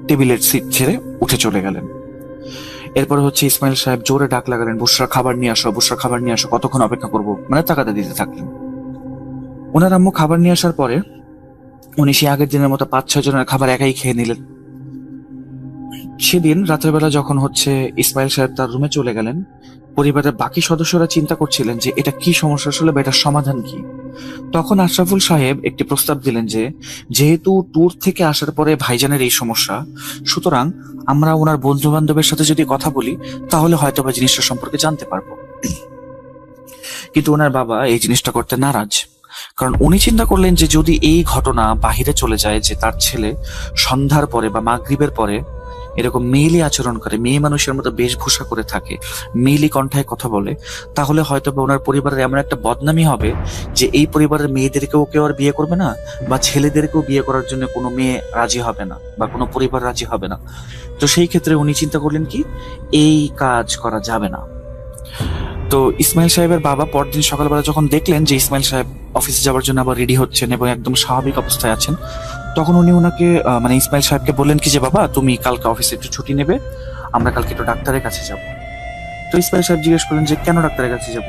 টেবিলের সিট ছেড়ে উঠে চলে গেলেন। এরপর হচ্ছে ইসমাইল সাহেব জোরে ডাক লাগালেন, বুশরা খাবার নিয়ে আসো, বুশরা খাবার নিয়ে আসো, কতক্ষণ অপেক্ষা করবো, মানে তাগাদা দিতে থাকলেন। ওনার আম্মু খাবার নিয়ে আসার পরে উনি সে আগের দিনের মতো 5-6 জনের খাবার একাই খেয়ে নিলেন। সেদিন রাতের বেলা যখন হচ্ছে ইসমাইল সাহেব তার রুমে চলে গেলেন, পরিবারের বাকি সদস্যরা চিন্তা করছিলেন যে এটা কি সমস্যা আসলে বা এটার সমাধান কি। তখন আশরাফুল সাহেব একটি প্রস্তাব দিলেন যে যেহেতু ট্যুর থেকে আসার পরে ভাইজানের এই সমস্যা, সুতরাং আমরা ওনার বন্ধু বান্ধবের সাথে যদি কথা বলি তাহলে হয়তো বা জিনিসটা সম্পর্কে জানতে পারবো। কিন্তু ওনার বাবা এই জিনিসটা করতে নারাজ, কারণ উনি চিন্তা করলেন যে যদি এই ঘটনা বাহিরে চলে যায় যে তার ছেলে সন্ধ্যার পরে বা মাগরিবের পরে এরকম মেয়েলি আচরণ করে, মেয়ে মানুষের মতো বেশভূষা করে থাকে, মেয়েলি কণ্ঠায় কথা বলে, তাহলে হয়তো বা ওনার পরিবারের এমন একটা বদনামি হবে যে এই পরিবারের মেয়েদেরকেও কেউ আর বিয়ে করবে না বা ছেলেদেরকেও বিয়ে করার জন্য কোনো মেয়ে রাজি হবে না বা কোনো পরিবার রাজি হবে না। তো সেই ক্ষেত্রে উনি চিন্তা করলেন কি এই কাজ করা যাবে না। তো ইসমাইল সাহেবের বাবা পরদিন সকালবেলা যখন দেখলেন যে ইসমাইল সাহেব অফিসে যাওয়ার জন্য আবার রেডি হচ্ছেন এবং একদম স্বাভাবিক অবস্থায় আছেন, তখন উনি ওনাকে মানে ইসমাইল সাহেবকে বললেন কি যে বাবা তুমি কালকে অফিসে একটু ছুটি নেবে, আমরা কালকে একটু ডাক্তারের কাছে যাব। তো ইসমাইল সাহেব জিজ্ঞেস করলেন যে কেন ডাক্তারের কাছে যাব।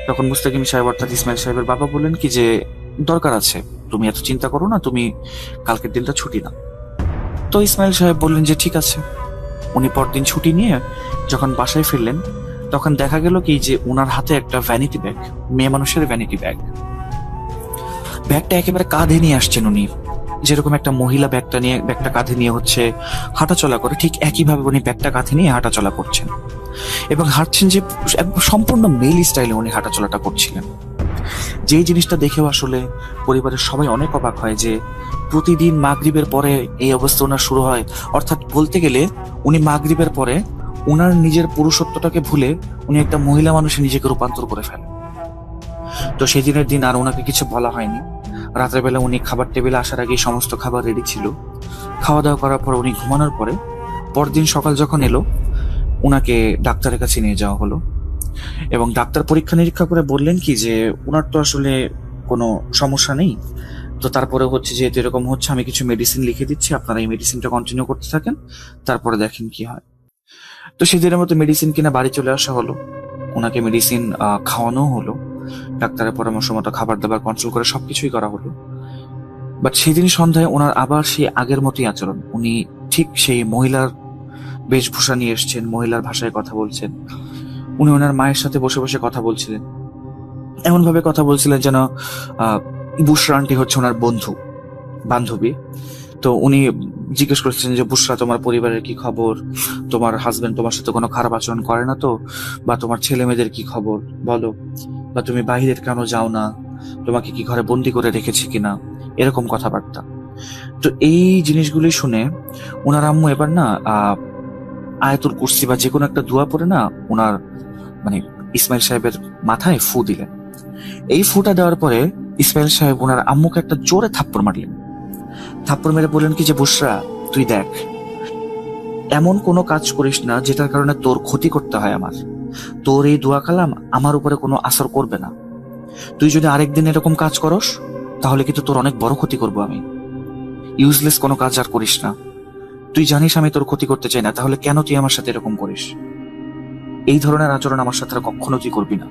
তখন মুস্তাকিম সাহেব অর্থাৎ ইসমাইল সাহেবের বাবা বললেন কি যে দরকার আছে, তুমি এত চিন্তা করো না, তুমি কালকের দিনটা ছুটি নাও। তো ইসমাইল সাহেব বললেন যে ঠিক আছে। উনি পরদিন ছুটি নিয়ে যখন বাসায় ফিরলেন তখন দেখা গেল কি যে ওনার হাতে একটা ভ্যানিটি ব্যাগ, মেয়ে মানুষের ভ্যানিটি ব্যাগ। ব্যাগটা একেবারে কাঁধে নিয়ে আসছেন উনি, যেরকম একটা মহিলা ব্যাগটা কাঁধে নিয়ে হচ্ছে হাঁটাচলা করে, ঠিক একইভাবে উনি ব্যাগটা কাঁধে নিয়ে হাঁটাচলা করছেন এবং হাঁটছেন যে একদম সম্পূর্ণ মেল স্টাইলে উনি হাঁটাচলাটা করছিলেন। যেই জিনিসটা দেখেও আসলে পরিবারের সবাই অনেক অবাক হয় যে প্রতিদিন মাগরিবের পরে এই অবস্থা ওনার শুরু হয়, অর্থাৎ বলতে গেলে উনি মাগরিবের পরে উনার নিজের পুরুষত্বটাকে ভুলে উনি একটা মহিলা মানুষে নিজেকে রূপান্তর করে ফেলেন। তো সেদিনের দিন আর ওনাকে কিছু বলা হয়নি। রাতের বেলা উনি খাবার টেবিলে আসার আগেই সমস্ত খাবার রেডি ছিল। খাওয়া দাওয়া করার পর উনি ঘুমানোর পরে পরদিন সকাল যখন এলো উনাকে ডাক্তারের কাছে নিয়ে যাওয়া হলো এবং ডাক্তার পরীক্ষা নিরীক্ষা করে বললেন কি যে ওনার তো আসলে কোনো সমস্যা নেই, তো তারপরে হচ্ছে যেহেতু এরকম হচ্ছে আমি কিছু মেডিসিন লিখে দিচ্ছি, আপনারা এই মেডিসিনটা কন্টিনিউ করতে থাকেন, তারপরে দেখেন কি হয়। তো সেদিনের মতো মেডিসিন কিনা বাড়ি চলে আসা হলো, ওনাকে মেডিসিন খাওয়ানো হলো, ডাক্তারের পরামর্শ মতো খাবার দাবার কন্ট্রোল করে সবকিছুই করা হলো। বাট সেদিন সন্ধ্যায় ওনার আবার সেই আগের মতোই আচরণ, উনি ঠিক সেই মহিলার বেশভূষা নিয়ে এসছেন, মহিলার ভাষায় কথা বলছেন। উনি ওনার মায়ের সাথে বসে বসে কথা বলছিলেন, এমন ভাবে কথা বলছিলেন যেন বুশরা আন্টি হচ্ছে ওনার বান্ধবী। তো উনি জিজ্ঞেস করছেন যে বুশরা তোমার পরিবারের কি খবর, তোমার হাজবেন্ড তোমার সাথে কোনো খারাপ আচরণ করে না তো, বা তোমার ছেলে মেয়েদের কি খবর বলো, বা তুমি বাইরে কেন যাও না, তোমাকে কি ঘরে বন্দি করে রেখেছে কিনা, এরকম কথাবার্তা। তো এই জিনিসগুলি শুনে ওনার আম্মু এবার না আয়াতুল কুরসি বা যে কোনো একটা দোয়া পড়ে না ওনার মানে ইসমাইল সাহেবের মাথায় ফু দিলেন। এই ফুটা দেওয়ার পরে ইসমাইল সাহেব ওনার আম্মুকে একটা জোরে থাপ্পড় মারলেন। থাপ্পড় মেরে বললেন কি যে বুশরা তুই দেখ, এমন কোনো কাজ করিস না যেটার কারণে তোর ক্ষতি করতে হয় আমার, তোর এই দোয়া কালাম আমার উপরে কোনো আসর করবে না, তুই যদি আরেকদিন এরকম কাজ করস তাহলে কিন্তু তোর অনেক বড় ক্ষতি করবো আমি, ইউজলেস কোনো কাজ আর করিস না, তুই জানিস আমি তোর ক্ষতি করতে চাই না, তাহলে কেন তুই আমার সাথে এরকম করিস, এই ধরনের আচরণ আমার সাথে আর কখনো তুই করবি না।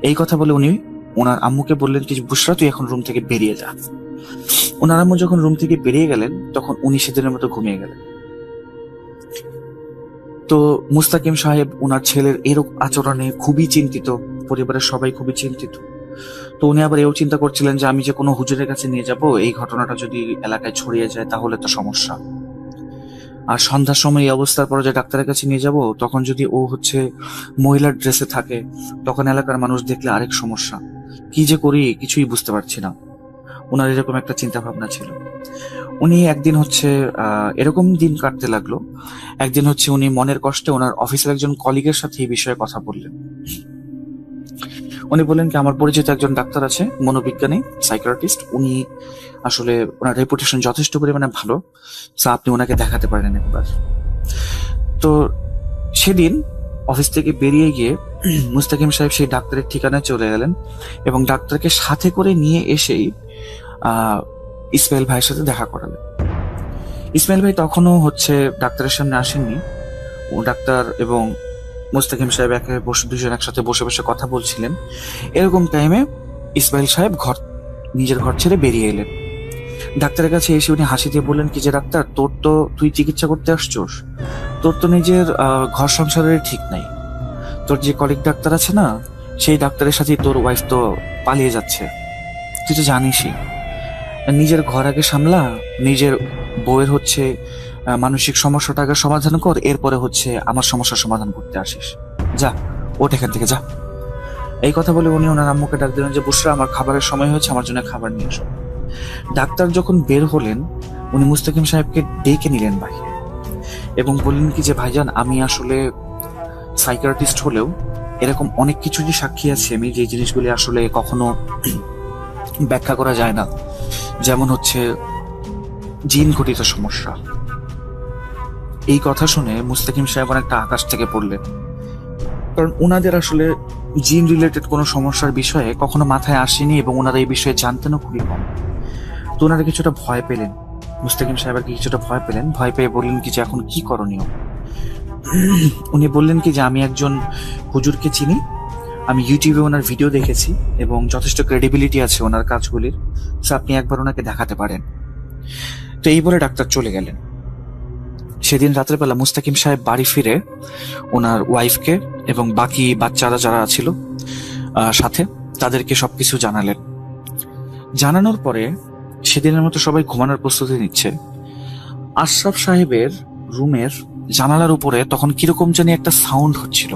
এই কথা বলে উনি ওনার আম্মুকে বললেন কি বুশরা তুই এখন রুম থেকে বেরিয়ে যা। ওনার আম্মু যখন রুম থেকে বেরিয়ে গেলেন তখন উনি সেদিনের মতো ঘুমিয়ে গেলেন। তো মুস্তাকিম সাহেব ওনার ছেলের এরকম আচরণে খুবই চিন্তিত, পরিবারের সবাই খুবই চিন্তিত। তো উনি আবার এও চিন্তা করছিলেন যে আমি যে কোনো হুজুরের কাছে নিয়ে যাব, এই ঘটনাটা যদি এলাকায় ছড়িয়ে যায় তাহলে তো সমস্যা। আর সন্ধ্যার সময় এই অবস্থার পরে যে ডাক্তারের কাছে নিয়ে যাব, তখন যদি ও মহিলার ড্রেসে থাকে, তখন এলাকার মানুষ দেখলে আরেক সমস্যা। কি যে করি কিছুই বুঝতে পারছি না। ওনার এরকম একটা চিন্তা ভাবনা ছিল। উনি একদিন এরকম দিন কাটতে লাগলো। একদিন উনি মনের কষ্টে ওনার অফিসের একজন কলিগের সাথে এই বিষয়ে কথা বললেন। উনি বললেন কি, আমার পরিচিত একজন ডাক্তার আছে, মনোবিজ্ঞানী, সাইকিয়াট্রিস্ট। উনি আসলে ওনার রেপুটেশন যথেষ্ট পরিমাণে ভালো, আপনি ওনাকে দেখাতে পারেন একবার। তো সেদিন অফিস থেকে বেরিয়ে গিয়ে মুস্তাকিম সাহেব সেই ডাক্তারের ঠিকানায় চলে গেলেন এবং ডাক্তারকে সাথে করে নিয়ে এসেই ইসমাইল ভাইয়ের সাথে দেখা করালেন। ইসমাইল ভাই তখনও ডাক্তারের সামনে আসেননি। ও ডাক্তার এবং মুস্তাকিম সাহেব দুজন একসাথে বসে বসে কথা বলছিলেন। এরকম টাইমে ইসমাইল সাহেব নিজের ঘর ছেড়ে বেরিয়ে এলেন। ডাক্তারের কাছে এসে উনি হাসি দিয়ে বললেন কি যে, ডাক্তার, তুই চিকিৎসা করতে আসছোস, তোর তো নিজের ঘর সংসারের ঠিক নাই। তোর যে কলিগ ডাক্তার আছে না, সেই ডাক্তারের সাথে তোর ওয়াইফ তো পালিয়ে যাচ্ছে। তুই তো জানিসই, নিজের ঘর আগে সামলা, নিজের বউয়ের মানসিক সমস্যাটা আগে সমাধান কর, এরপরে আমার সমস্যার সমাধান করতে আসিস। যা, ওঠ এখান থেকে, যা। এই কথা বলে উনি ওনার আম্মুকে ডাক দিলেন যে, বুশরা, আমার খাবারের সময় হয়েছে, আমার জন্য খাবার নিয়ে এসো। ডাক্তার যখন বের হলেন, উনি মুস্তাকিম সাহেবকে ডেকে নিলেন বাইরে এবং বললেন কি যে, ভাইজান, আমি আসলে সাইকিয়াট্রিস্ট হলেও এরকম অনেক কিছু যে সাক্ষী আছে আমি, যে জিনিসগুলি আসলে কখনো ব্যাখ্যা করা যায় না, যেমন জিন ঘটিত সমস্যা। এই কথা শুনে মুস্তাকিম সাহেব অনেকটা আকাশ থেকে পড়লেন, কারণ ওনাদের আসলে জিন রিলেটেড কোনো সমস্যার বিষয়ে কখনো মাথায় আসেনি এবং ওনারা এই বিষয়ে জানতেনও খুবই কম। তো ওনারা কিছুটা ভয় পেলেন, মুস্তাকিম সাহেব আর কি কিছুটা ভয় পেলেন। ভয় পেয়ে বললেন কি যে, এখন কি করণীয়? উনি বললেন কি যে, আমি একজন হুজুরকে চিনি, আমি ইউটিউবে ওনার ভিডিও দেখেছি এবং যথেষ্ট ক্রেডিবিলিটি আছে ওনার কাজগুলির, আপনি একবার ওনাকে দেখাতে পারেন। তো এই বলে ডাক্তার চলে গেলেন। সেদিন রাতের বেলা মুস্তাকিম সাহেব বাড়ি ফিরে ওনার ওয়াইফকে এবং বাকি বাচ্চারা যারা ছিল সাথে, তাদেরকে সবকিছু জানালেন। জানানোর পরে সেদিনের মতো সবাই ঘুমানোর প্রস্তুতি নিচ্ছে। আশরাফ সাহেবের রুমের জানালার উপরে তখন কিরকম জানি একটা সাউন্ড হচ্ছিল,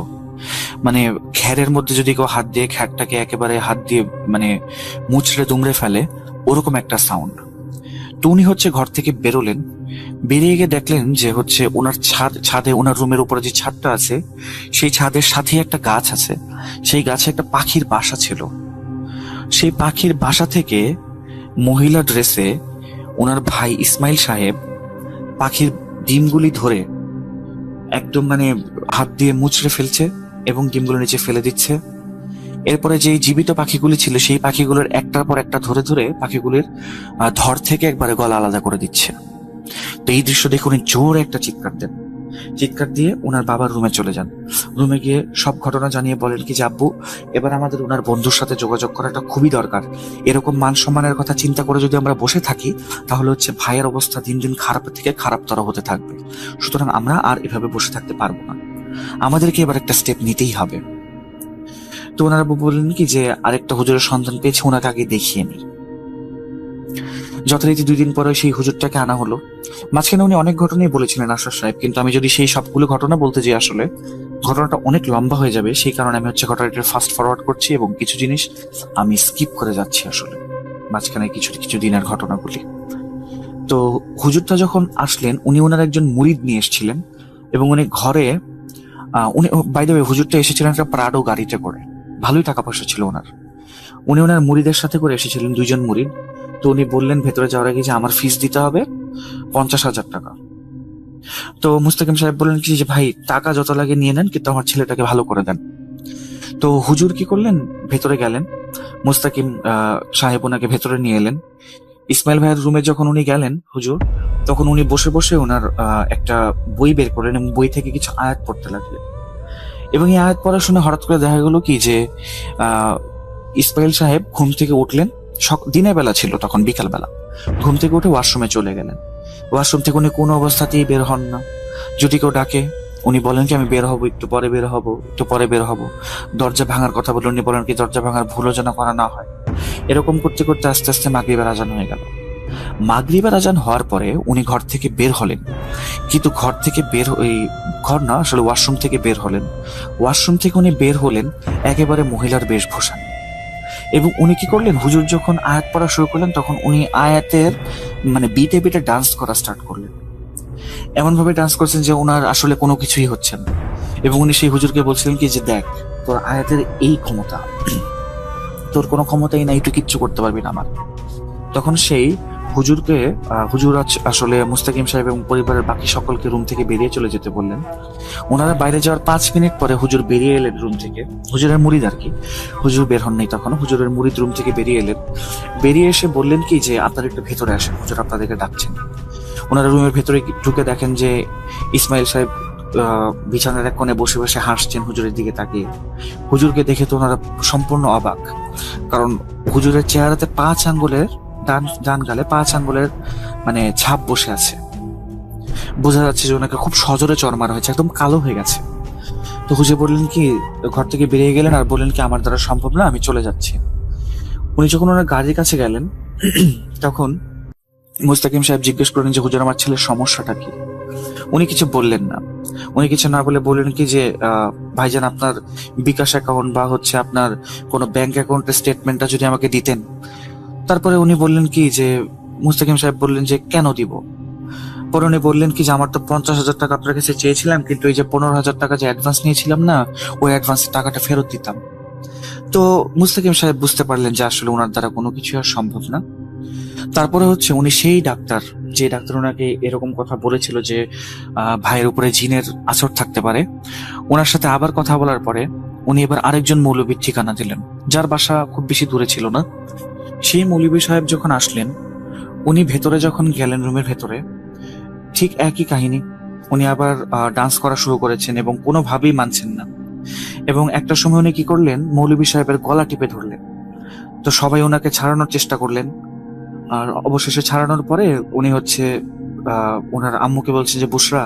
মানে ঘ্যারের মধ্যে যদি কেউ হাত দিয়ে ঘ্যারটাকে একেবারে হাত দিয়ে মুচড়ে দুমড়ে ফেলে, ওরকম একটা সাউন্ড। তো উনি ঘর থেকে বেরোলেন, বেরিয়ে গিয়ে দেখলেন যে ওনার ছাদে, ওনার রুমের উপরে যে ছাদটা আছে, সেই ছাদের সাথে একটা গাছ আছে, সেই গাছে একটা পাখির বাসা ছিল। সেই পাখির বাসা থেকে মহিলা ড্রেসে ওনার ভাই ইসমাইল সাহেব পাখির ডিমগুলি ধরে একদম হাত দিয়ে মুচড়ে ফেলছে এবং ডিমগুলো নিচে ফেলে দিচ্ছে। এরপরে যে জীবিত পাখিগুলি ছিল, সেই পাখিগুলোর একটার পর একটা ধরে ধরে পাখিগুলির ধর থেকে একবারে গলা আলাদা করে দিচ্ছে। তো এই দৃশ্য দেখে উনি জোরে একটা চিৎকার দেন। চিৎকার দিয়ে ওনার বাবার রুমে চলে যান। রুমে গিয়ে সব ঘটনা জানিয়ে বলেন কি যে, আব্বু, এবার আমাদের ওনার বন্ধুর সাথে যোগাযোগ করাটা খুবই দরকার। এরকম মান সম্মানের কথা চিন্তা করে যদি আমরা বসে থাকি, তাহলে ভাইয়ের অবস্থা দিন দিন খারাপ থেকে খারাপতর হতে থাকবে। সুতরাং আমরা আর এভাবে বসে থাকতে পারবো না, আমাদেরকে এবার একটা স্টেপ নিতেই হবে। তো ওনার আব্বু বললেন কি যে, আরেকটা হুজুরের সন্ধান পেয়েছে, ওনাকে আগে দেখিয়ে নি। যথারীতি 2 দিন পরে সেই হুজুরটাকে আনা হলো। মাঝখানে উনি অনেক ঘটনাই বলেছিলেন আশরাফ সাহেব, কিন্তু আমি যদি সেই সবগুলো ঘটনা বলতে যাই, আসলে ঘটনাটা অনেক লম্বা হয়ে যাবে। সেই কারণে আমি ঘটনাটা ফাস্ট ফরওয়ার্ড করছি এবং কিছু জিনিস আমি স্কিপ করে যাচ্ছি আসলে মাঝখানে কিছু দিনের ঘটনাগুলি। তো হুজুরটা যখন আসলেন, উনি ওনার একজন মুরিদ নিয়ে এসেছিলেন এবং উনি ঘরে উনি বাই দ্য ওয়ে হুজুরটা এসেছিলেন একটা প্রাডো গাড়িতে করে, ভালোই টাকা পয়সা ছিল ওনার। উনি ওনার মুরিদের সাথে করে এসেছিলেন, 2 জন মুরিদ। তো উনি বললেন ভেতরে যাওয়ার আগে যে, আমার ফিস দিতে হবে 50,000 টাকা। তো মুস্তাকিম সাহেব বললেন কি যে, ভাই, টাকা যত লাগে নিয়ে নেন, কিন্তু আমার ছেলেটাকে ভালো করে দেন। তো হুজুর কি করলেন, ভেতরে গেলেন। মুস্তাকিম সাহেব ওনাকে ভেতরে নিয়ে এলেন। ইসমাইল ভাইয়ের রুমে যখন উনি গেলেন হুজুর, তখন উনি বসে বসে ওনার একটা বই বের করলেন এবং বই থেকে কিছু আয়াত পড়তে লাগলেন। এবং এই আয়াত পড়া শুনে হঠাৎ করে দেখা গেল কি যে, ইসমাইল সাহেব ঘুম থেকে উঠলেন। দিনের বেলা ছিল তখন, বিকাল বেলা। ঘুম থেকে উঠে ওয়াশরুমে চলে গেলেন। ওয়াশরুম থেকে উনি কোনো অবস্থাতেই বের হন না। যদি কেউ ডাকে, উনি বলেন কি, আমি বের হবো, একটু পরে বের হবো। দরজা ভাঙার কথা বলে উনি বলেন কি, দরজা ভাঙার ভুলও যেন করা না হয়। এরকম করতে করতে আস্তে আস্তে মাগরিবের আজান হয়ে গেল। মাগরিবের আজান হওয়ার পরে উনি ঘর থেকে বের হলেন, কিন্তু ঘর থেকে বের ওই ঘর না, আসলে ওয়াশরুম থেকে বের হলেন। ওয়াশরুম থেকে উনি বের হলেন একেবারে মহিলার বেশভূষা নিয়ে। এবং উনি কি করলেন, হুজুর যখন আয়াত পড়া শুরু করলেন তখন উনি আয়াতের মানে বিটে বিটে ডান্স করা স্টার্ট করলেন। এমন ভাবে ডান্স করছেন যে ওনার আসলে কোনো কিছুই হচ্ছে না। এবং উনি সেই হুজুরকে বলছিলেন কি যে দেখ, তোর আয়াতের এই ক্ষমতা, তোর কোনো ক্ষমতাই নাই, তুই কিচ্ছু করতে পারবি না আমার। তখন সেই হুজুরকে হুজুর আসলে মুস্তাকিম সাহেব এবং পরিবারের বাকি সকলকে রুম থেকে বেরিয়ে চলে যেতে বললেন। ওনারা বাইরে যাওয়ার 5 মিনিট পরে হুজুর বেরিয়ে এলেন রুম থেকে, হুজুরের মুরিদ আর কি, হুজুর বের হন নাই তখন, হুজুরের মুরিদ রুম থেকে বেরিয়ে এলেন। বেরিয়ে এসে বললেন কি যে আপনারা একটু ভেতরে আসেন, হুজুর আপনাদেরকে ডাকছেন। ওনারা রুমের ভেতরে ঢুকে দেখেন যে ইসমাইল সাহেব বিছানার এক কোণে বসে বসে হাসছেন হুজুরের দিকে তাকিয়ে। হুজুরকে দেখে তো ওনারা সম্পূর্ণ অবাক, কারণ হুজুরের চেহারাতে 5 আঙ্গুলের ডান গালে 5 আঙ্গুলের মানে ছাপ বসে আছে। বোঝা যাচ্ছে যে ওনাকে খুব সজোরে চড় মারা হয়েছে, একদম কালো হয়ে গেছে। তো হুজুর বললেন কি, ঘর থেকে বেরিয়ে গেলেন আর বললেন কি আমার দ্বারা সম্ভব না, আমি চলে যাচ্ছি। উনি যখন ওনার গাড়ির কাছে গেলেন তখন মুস্তাকিম সাহেব জিজ্ঞেস করলেন যে হুজুর আমার ছেলের সমস্যাটা কি। উনি কিছু বললেন না। উনি কিছু না বলে বললেন কি যে ভাইজান আপনার বিকাশ অ্যাকাউন্ট বা হচ্ছে আপনার কোনো ব্যাংক অ্যাকাউন্টের স্টেটমেন্টটা যদি আমাকে দিতেন। তারপরে উনি বললেন কি যে, মুস্তাকিম সাহেব বললেন যে কেন দিব। পরে উনি বললেন কি যে আমার তো 50,000 টাকা আপনার কাছে চেয়েছিলাম, কিন্তু এই যে 15,000 টাকা যে অ্যাডভান্স নিয়েছিলাম না, ওই অ্যাডভান্সের টাকাটা ফেরত দিতাম। তো মুস্তাকিম সাহেব বুঝতে পারলেন যে আসলে ওনার দ্বারা কোনো কিছু আর সম্ভব না। তারপরে হচ্ছে উনি সেই ডাক্তার, যে ডাক্তার ওনাকে এরকম কথা বলেছিল যে ভাইয়ের উপরে জিনের আসর থাকতে পারে, ওনার সাথে আবার কথা বলার পরে উনি এবার আরেকজন মৌলবীর ঠিকানা দিলেন, যার বাসা খুব বেশি দূরে ছিল না। সেই মৌলবী সাহেব যখন আসলেন, উনি ভেতরে যখন গেলেন রুমের ভেতরে, ঠিক একই কাহিনী। উনি আবার ডান্স করা শুরু করেছেন এবং কোনোভাবেই মানছেন না। এবং একটা সময় উনি কি করলেন, মৌলবী সাহেবের গলা টিপে ধরলেন। তো সবাই ওনাকে ছাড়ানোর চেষ্টা করলেন, আর অবশেষে ছাড়ানোর পরে উনি হচ্ছে ওনার আম্মুকে বলছেন যে বুশরা,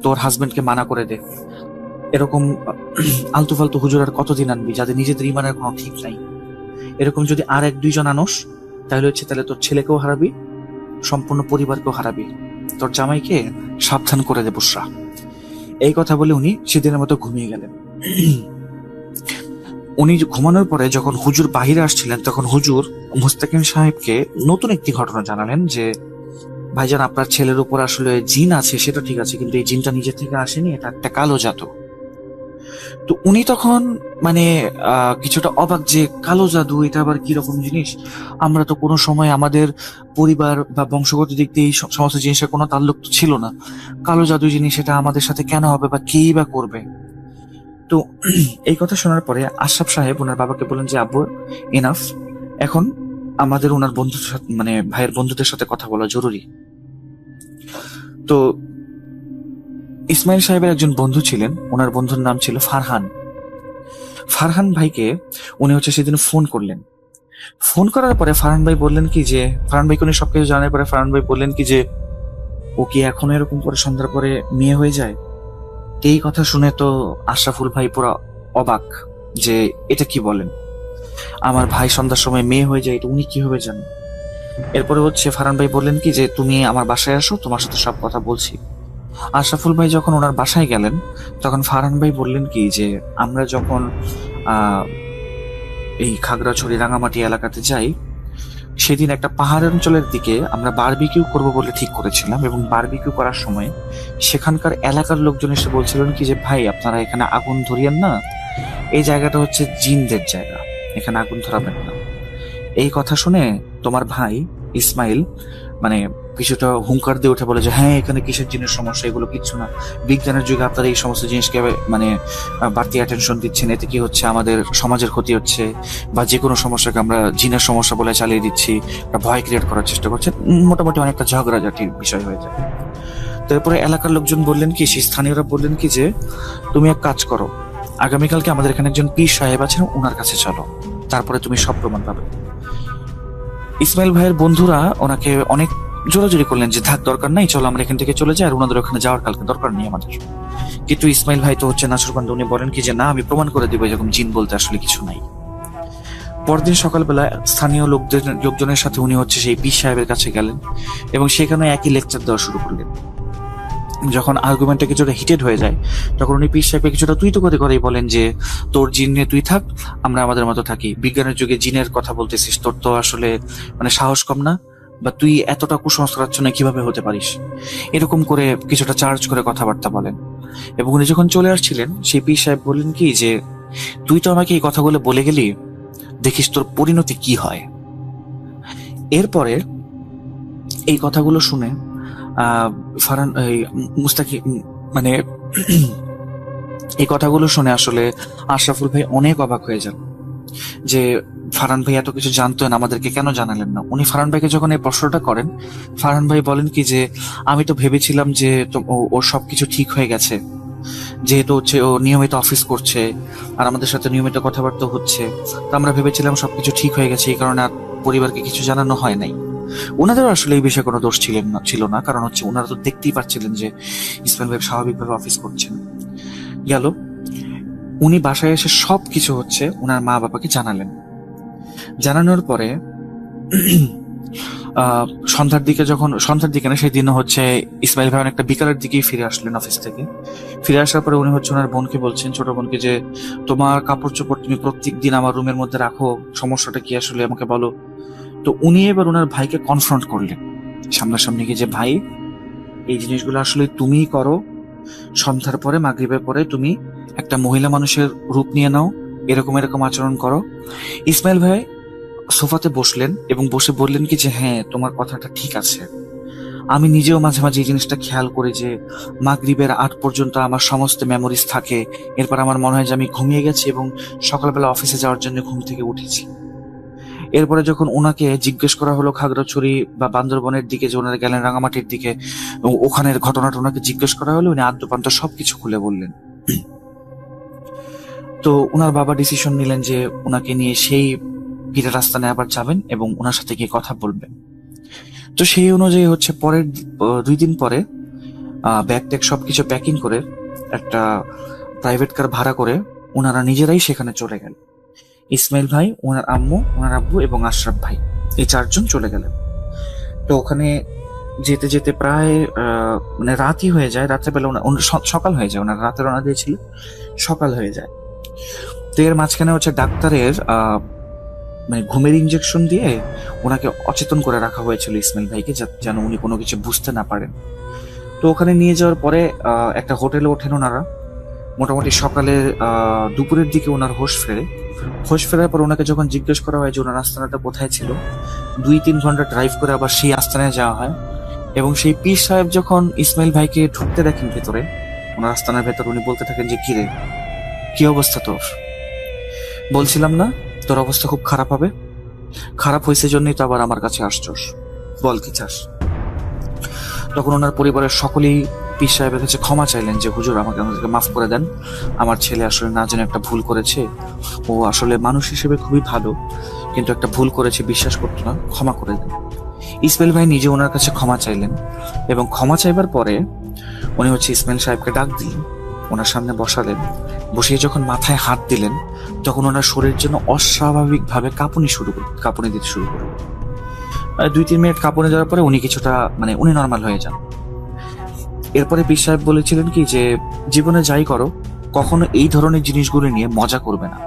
তোর হাজবেন্ডকে মানা করে দে। এরকম আলতু ফালতু হুজুর আর কতদিন আনবি, যাদের নিজেদের ইমানের কোনো ঠিক নাই। এরকম যদি আর 1-2 জন আনোস, তাহলে তোর ছেলেকেও হারাবি, সম্পূর্ণ পরিবারকেও হারাবি। তোর জামাইকে সাবধান করে দে বুশরা। এই কথা বলে উনি সেদিনের মতো ঘুমিয়ে গেলেন। উনি ঘুমানোর পরে যখন হুজুর বাহিরে আসছিলেন, তখন হুজুর মুস্তাকিম সাহেবকে নতুন একটি ঘটনা জানালেন যে ভাইজান আপনার ছেলের উপর আসলে জিন আছে, সেটা ঠিক আছে, কিন্তু এই জিনটা নিজে থেকে আসেনি, এটা একটা কালো জাদু। তো উনি তখন মানে কিছুটা অবাক যে কালো জাদু এটা আবার কিরকম জিনিস। আমরা তো কোনো সময় আমাদের পরিবার বা বংশগত দিক দিয়ে এই সমস্ত জিনিসের কোনো তাল্লুক তো ছিল না। কালো জাদু জিনিস এটা আমাদের সাথে কেন হবে বা কেই বা করবে। তো এই কথা শোনার পরে আশরাফ সাহেব ওনার বাবাকে বলেন যে আব্বু এনাফ, এখন আমাদের ওনার বন্ধুর সাথে মানে ভাইয়ের বন্ধুদের সাথে কথা বলা জরুরি। তো ইসমাইল সাহেবের একজন বন্ধু ছিলেন, ওনার বন্ধুর নাম ছিল ফারহান। ফারহান ভাইকে উনি হচ্ছে সেদিন ফোন করলেন। ফোন করার পরে ফারহান ভাই বললেন কি যে, ফারহান ভাইকে উনি সবকিছু জানার পরে ফারহান ভাই বললেন কি যে ও কি এখনো এরকম করে সন্ধ্যার পরে মেয়ে হয়ে যায়। এই কথা শুনে তো আশরাফুল ভাই পুরো অবাক যে এটা কি বলেন, আমার ভাই সন্ধ্যার সময় মেয়ে হয়ে যায়, এটা উনি কিভাবে জানেন। এরপরে হচ্ছে ফারহান ভাই বললেন কি যে তুমি আমার বাসায় আসো, তোমার সাথে সব কথা বলছি। আশরাফুল ভাই যখন ওনার বাসায় গেলেন, তখন ফারহান ভাই বললেন কি যে আমরা যখন এই খাগড়াছড়ি রাঙামাটি এলাকাতে যাই, সেদিন একটা পাহাড় অঞ্চলের দিকে আমরা বারবিকিউ করবো বলে ঠিক করেছিলাম, এবং বারবিকিউ করার সময় সেখানকার এলাকার লোকজন এসে বলছিলেন কি যে ভাই আপনারা এখানে আগুন ধরিয়েন না, এই জায়গাটা হচ্ছে জিনদের জায়গা, এখানে আগুন ধরাবেন না। এই কথা শুনে তোমার ভাই ইসমাইল মানে কিছুটা হুঙ্কার দিয়ে উঠে বলে যে হ্যাঁ এখানে কিসের জিনের সমস্যা, এগুলো কিচ্ছু না, বিজ্ঞানের যুগে আপনারা এই সমস্ত জিনিসকে মানে বাড়তি অ্যাটেনশন দিচ্ছেন, এতে কি হচ্ছে আমাদের সমাজের ক্ষতি হচ্ছে, বা যে কোনো সমস্যাকে আমরা জিনের সমস্যা বলে চালিয়ে দিচ্ছি, ভয় ক্রিয়েট করার চেষ্টা করছে। মোটামুটি অনেকটা ঝগড়াঝাটির বিষয় হয়ে যায়। তারপরে এলাকার লোকজন বললেন কি, সেই স্থানীয়রা বললেন কি যে তুমি এক কাজ করো, আগামীকালকে আমাদের এখানে একজন পীর সাহেব আছেন, ওনার কাছে চলো, তারপরে তুমি সব প্রমাণ পাবে। ইসমাইল ভাইয়ের বন্ধুরা ওনাকে অনেক জোরাজোরি করলেন যে থাক, দরকার নাই, চলো আমরা এখান থেকে চলে যাই, আর ওনাদের ওখানে যাওয়ার কালকে দরকার নেই আমাদের। কিন্তু ইসমাইল ভাই তো হচ্ছে নাসুরবান্ধ, উনি বলেন কি যে না, আমি প্রমাণ করে দিব এরকম জিন বলতে আসলে কিছু নাই। পরদিন সকালবেলা স্থানীয় লোকজনের সাথে উনি হচ্ছে সেই পীর সাহেবের কাছে গেলেন এবং সেখানে একই লেকচার দেওয়া শুরু করলেন। যখন আর্গুমেন্টটা কিছুটা হিটেড হয়ে যায় তখন উনি পীর সাহেবকে কিছুটা তুই তো করেই বলেন যে তোর জিন নিয়ে তুই থাক, আমরা আমাদের মতো থাকি, বিজ্ঞানের যুগে জিনের কথা বলতেছিস, তোর তো আসলে মানে সাহস কম না, বা তুই এতটা কুসংস্কারাচ্ছন্ন কিভাবে হতে পারিস, এরকম করে কিছুটা চার্জ করে কথাবার্তা বলেন। এবং উনি যখন চলে আসছিলেন সেই পীর সাহেব বললেন কি যে তুই তো আমাকে এই কথাগুলো বলে গেলি, দেখিস তোর পরিণতি কি হয়। এরপরে এই কথাগুলো শুনে ফারহান মুস্তাকি মানে এই কথাগুলো শুনে আসলে আশরাফুল ভাই অনেক অবাক হয়ে যান যে ফারহান ভাই এত কিছু জানতেন, আমাদেরকে কেন জানালেন না। উনি ফারহান ভাইকে যখন এই প্রশ্নটা করেন, ফারহান ভাই বলেন কি যে আমি তো ভেবেছিলাম যে ওর সবকিছু ঠিক হয়ে গেছে, যেহেতু হচ্ছে ও নিয়মিত অফিস করছে আর আমাদের সাথে নিয়মিত কথাবার্তা হচ্ছে, তো আমরা ভেবেছিলাম সবকিছু ঠিক হয়ে গেছে, এই কারণে আর পরিবারকে কিছু জানানো হয় নাই। ওনাদেরও আসলে এই বিষয়ে কোনো দোষ ছিল না, কারণ হচ্ছে ওনারা তো দেখতেই পাচ্ছিলেন যে ইসমাইল ভাই স্বাভাবিকভাবে অফিস করছেন। গেল উনি বাসায় এসে সবকিছু হচ্ছে ওনার মা বাবাকে জানানোর পরে সন্ধ্যার দিকে না, সেই দিনও হচ্ছে ইসমাইল ভাই অনেকটা বিকালের দিকেই ফিরে আসলেন অফিস থেকে। ফিরে আসার পরে উনি হচ্ছে ওনার বোনকে বলছেন, ছোট বোনকে, যে তোমার কাপড় চোপড় তুমি প্রত্যেক দিন আমার রুমের মধ্যে রাখো, সমস্যাটা কি আসলে আমাকে বলো। তো উনি এবার ওনার ভাইকে কনফ্রন্ট করলেন সামনাসামনি গিয়ে যে ভাই এই জিনিসগুলো আসলে তুমিই করো, সন্ধ্যার পরে মাগরিবের পরে তুমি একটা মহিলা মানুষের রূপ নিয়ে নাও, এরকম আচরণ করো। ইসমাইল ভাই সোফাতে বসলেন এবং বসে বললেন কি যে হ্যাঁ তোমার কথাটা ঠিক আছে, আমি নিজেও মাঝে মাঝে এই জিনিসটা খেয়াল করি যে মাগরিবের আগ পর্যন্ত আমার সমস্ত মেমোরিজ থাকে, এরপর আমার মনে হয় যে আমি ঘুমিয়ে গেছি এবং সকালবেলা অফিসে যাওয়ার জন্য ঘুম থেকে উঠেছি। এরপরে যখন ওনাকে জিজ্ঞেস করা হলো খাগড়াছড়ি বা বান্দরবনের দিকে যে ওনারা গেলেন রাঙামাটির দিকে, ওখানের ঘটনাটা ওনাকে জিজ্ঞেস করা হলো, উনি আদ্যপান্ত সবকিছু খুলে বললেন। তো ওনার বাবা ডিসিশন নিলেন যে ওনাকে নিয়ে সেই পীরের আস্তানায় আবার যাবেন এবং ওনার সাথে গিয়ে কথা বলবেন। তো সেই অনুযায়ী হচ্ছে পরের 2 দিন পরে ব্যাগ ট্যাগ সবকিছু প্যাকিং করে একটা প্রাইভেট কার ভাড়া করে ওনারা নিজেরাই সেখানে চলে গেলেন। ইসমাইল ভাই, ওনার আম্মু, ওনার আব্বু এবং আশরাফ ভাই, এই 4 জন চলে গেলেন। তো ওখানে যেতে যেতে প্রায় মানে রাতই হয়ে যায়, রাত্রেবেলা সকাল হয়ে যায়, ওনার রাতে রওনা দিয়েছিল, সকাল হয়ে যায়। তো এর মাঝখানে হচ্ছে ডাক্তারের মানে ঘুমের ইনজেকশন দিয়ে ওনাকে অচেতন করে রাখা হয়েছিল ইসমাইল ভাইকে, যেন উনি কোনো কিছু বুঝতে না পারেন। তো ওখানে নিয়ে যাওয়ার পরে একটা হোটেলে ওঠেন ওনারা। মোটামুটি সকালে দুপুরের দিকে ওনার হোশ ফেরার পর ওনাকে যখন জিজ্ঞেস করা হয় যে ওনার আস্তানাটা কোথায় ছিল, 2-3 ঘন্টা ড্রাইভ করে আবার সেই আস্তানায় যাওয়া হয়। এবং সেই পীর সাহেব যখন ইসমাইল ভাইকে ঢুকতে দেখেন ভেতরে, ওনার আস্তানার ভেতর, উনি বলতে থাকেন যে কিরে, কি অবস্থা তোর? বলছিলাম না তোর অবস্থা খুব খারাপ হবে, খারাপ হয়েছে জন্যই তো আবার আমার কাছে আসছস, বল কি চাস। তখন ওনার পরিবারের সকলেই পীর সাহেবের কাছে ক্ষমা চাইলেন যে হুজুর আমাদেরকে মাফ করে দেন, আমার ছেলে আসলে না জেনে একটা ভুল করেছে, ও আসলে মানুষ হিসেবে খুবই ভালো, কিন্তু একটা ভুল করেছে, বিশ্বাস করতো না, ক্ষমা করে দেন। ইসমাইল ভাই নিজে ওনার কাছে ক্ষমা চাইলেন এবং ক্ষমা চাইবার পরে উনি হচ্ছে ইসমাইল সাহেবকে ডাক দিলেন, ওনার সামনে বসালেন, বসিয়ে যখন মাথায় হাত দিলেন তখন ওনার শরীরের জন্য অস্বাভাবিকভাবে কাঁপুনি দিতে শুরু করলেন। 2-3 মিনিট কাঁপুনি যাওয়ার পরে উনি কিছুটা মানে উনি নর্মাল হয়ে যান। এরপরে পীর সাহেব বলেছিলেন কি যে জীবনে যাই করো, কখনো এই ধরনের জিনিসগুলি নিয়ে মজা করবে না,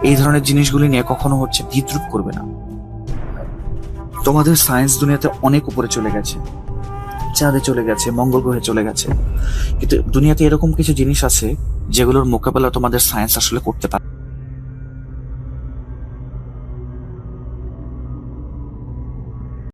এই ধরনের জিনিসগুলি নিয়ে কখনো হচ্ছে বিদ্রুপ করবে না। তোমাদের সায়েন্স দুনিয়াতে অনেক উপরে চলে গেছে, চাঁদে চলে গেছে, মঙ্গল গ্রহে চলে গেছে, কিন্তু দুনিয়াতে এরকম কিছু জিনিস আছে যেগুলোর মোকাবেলা তোমাদের সায়েন্স আসলে করতে পারে।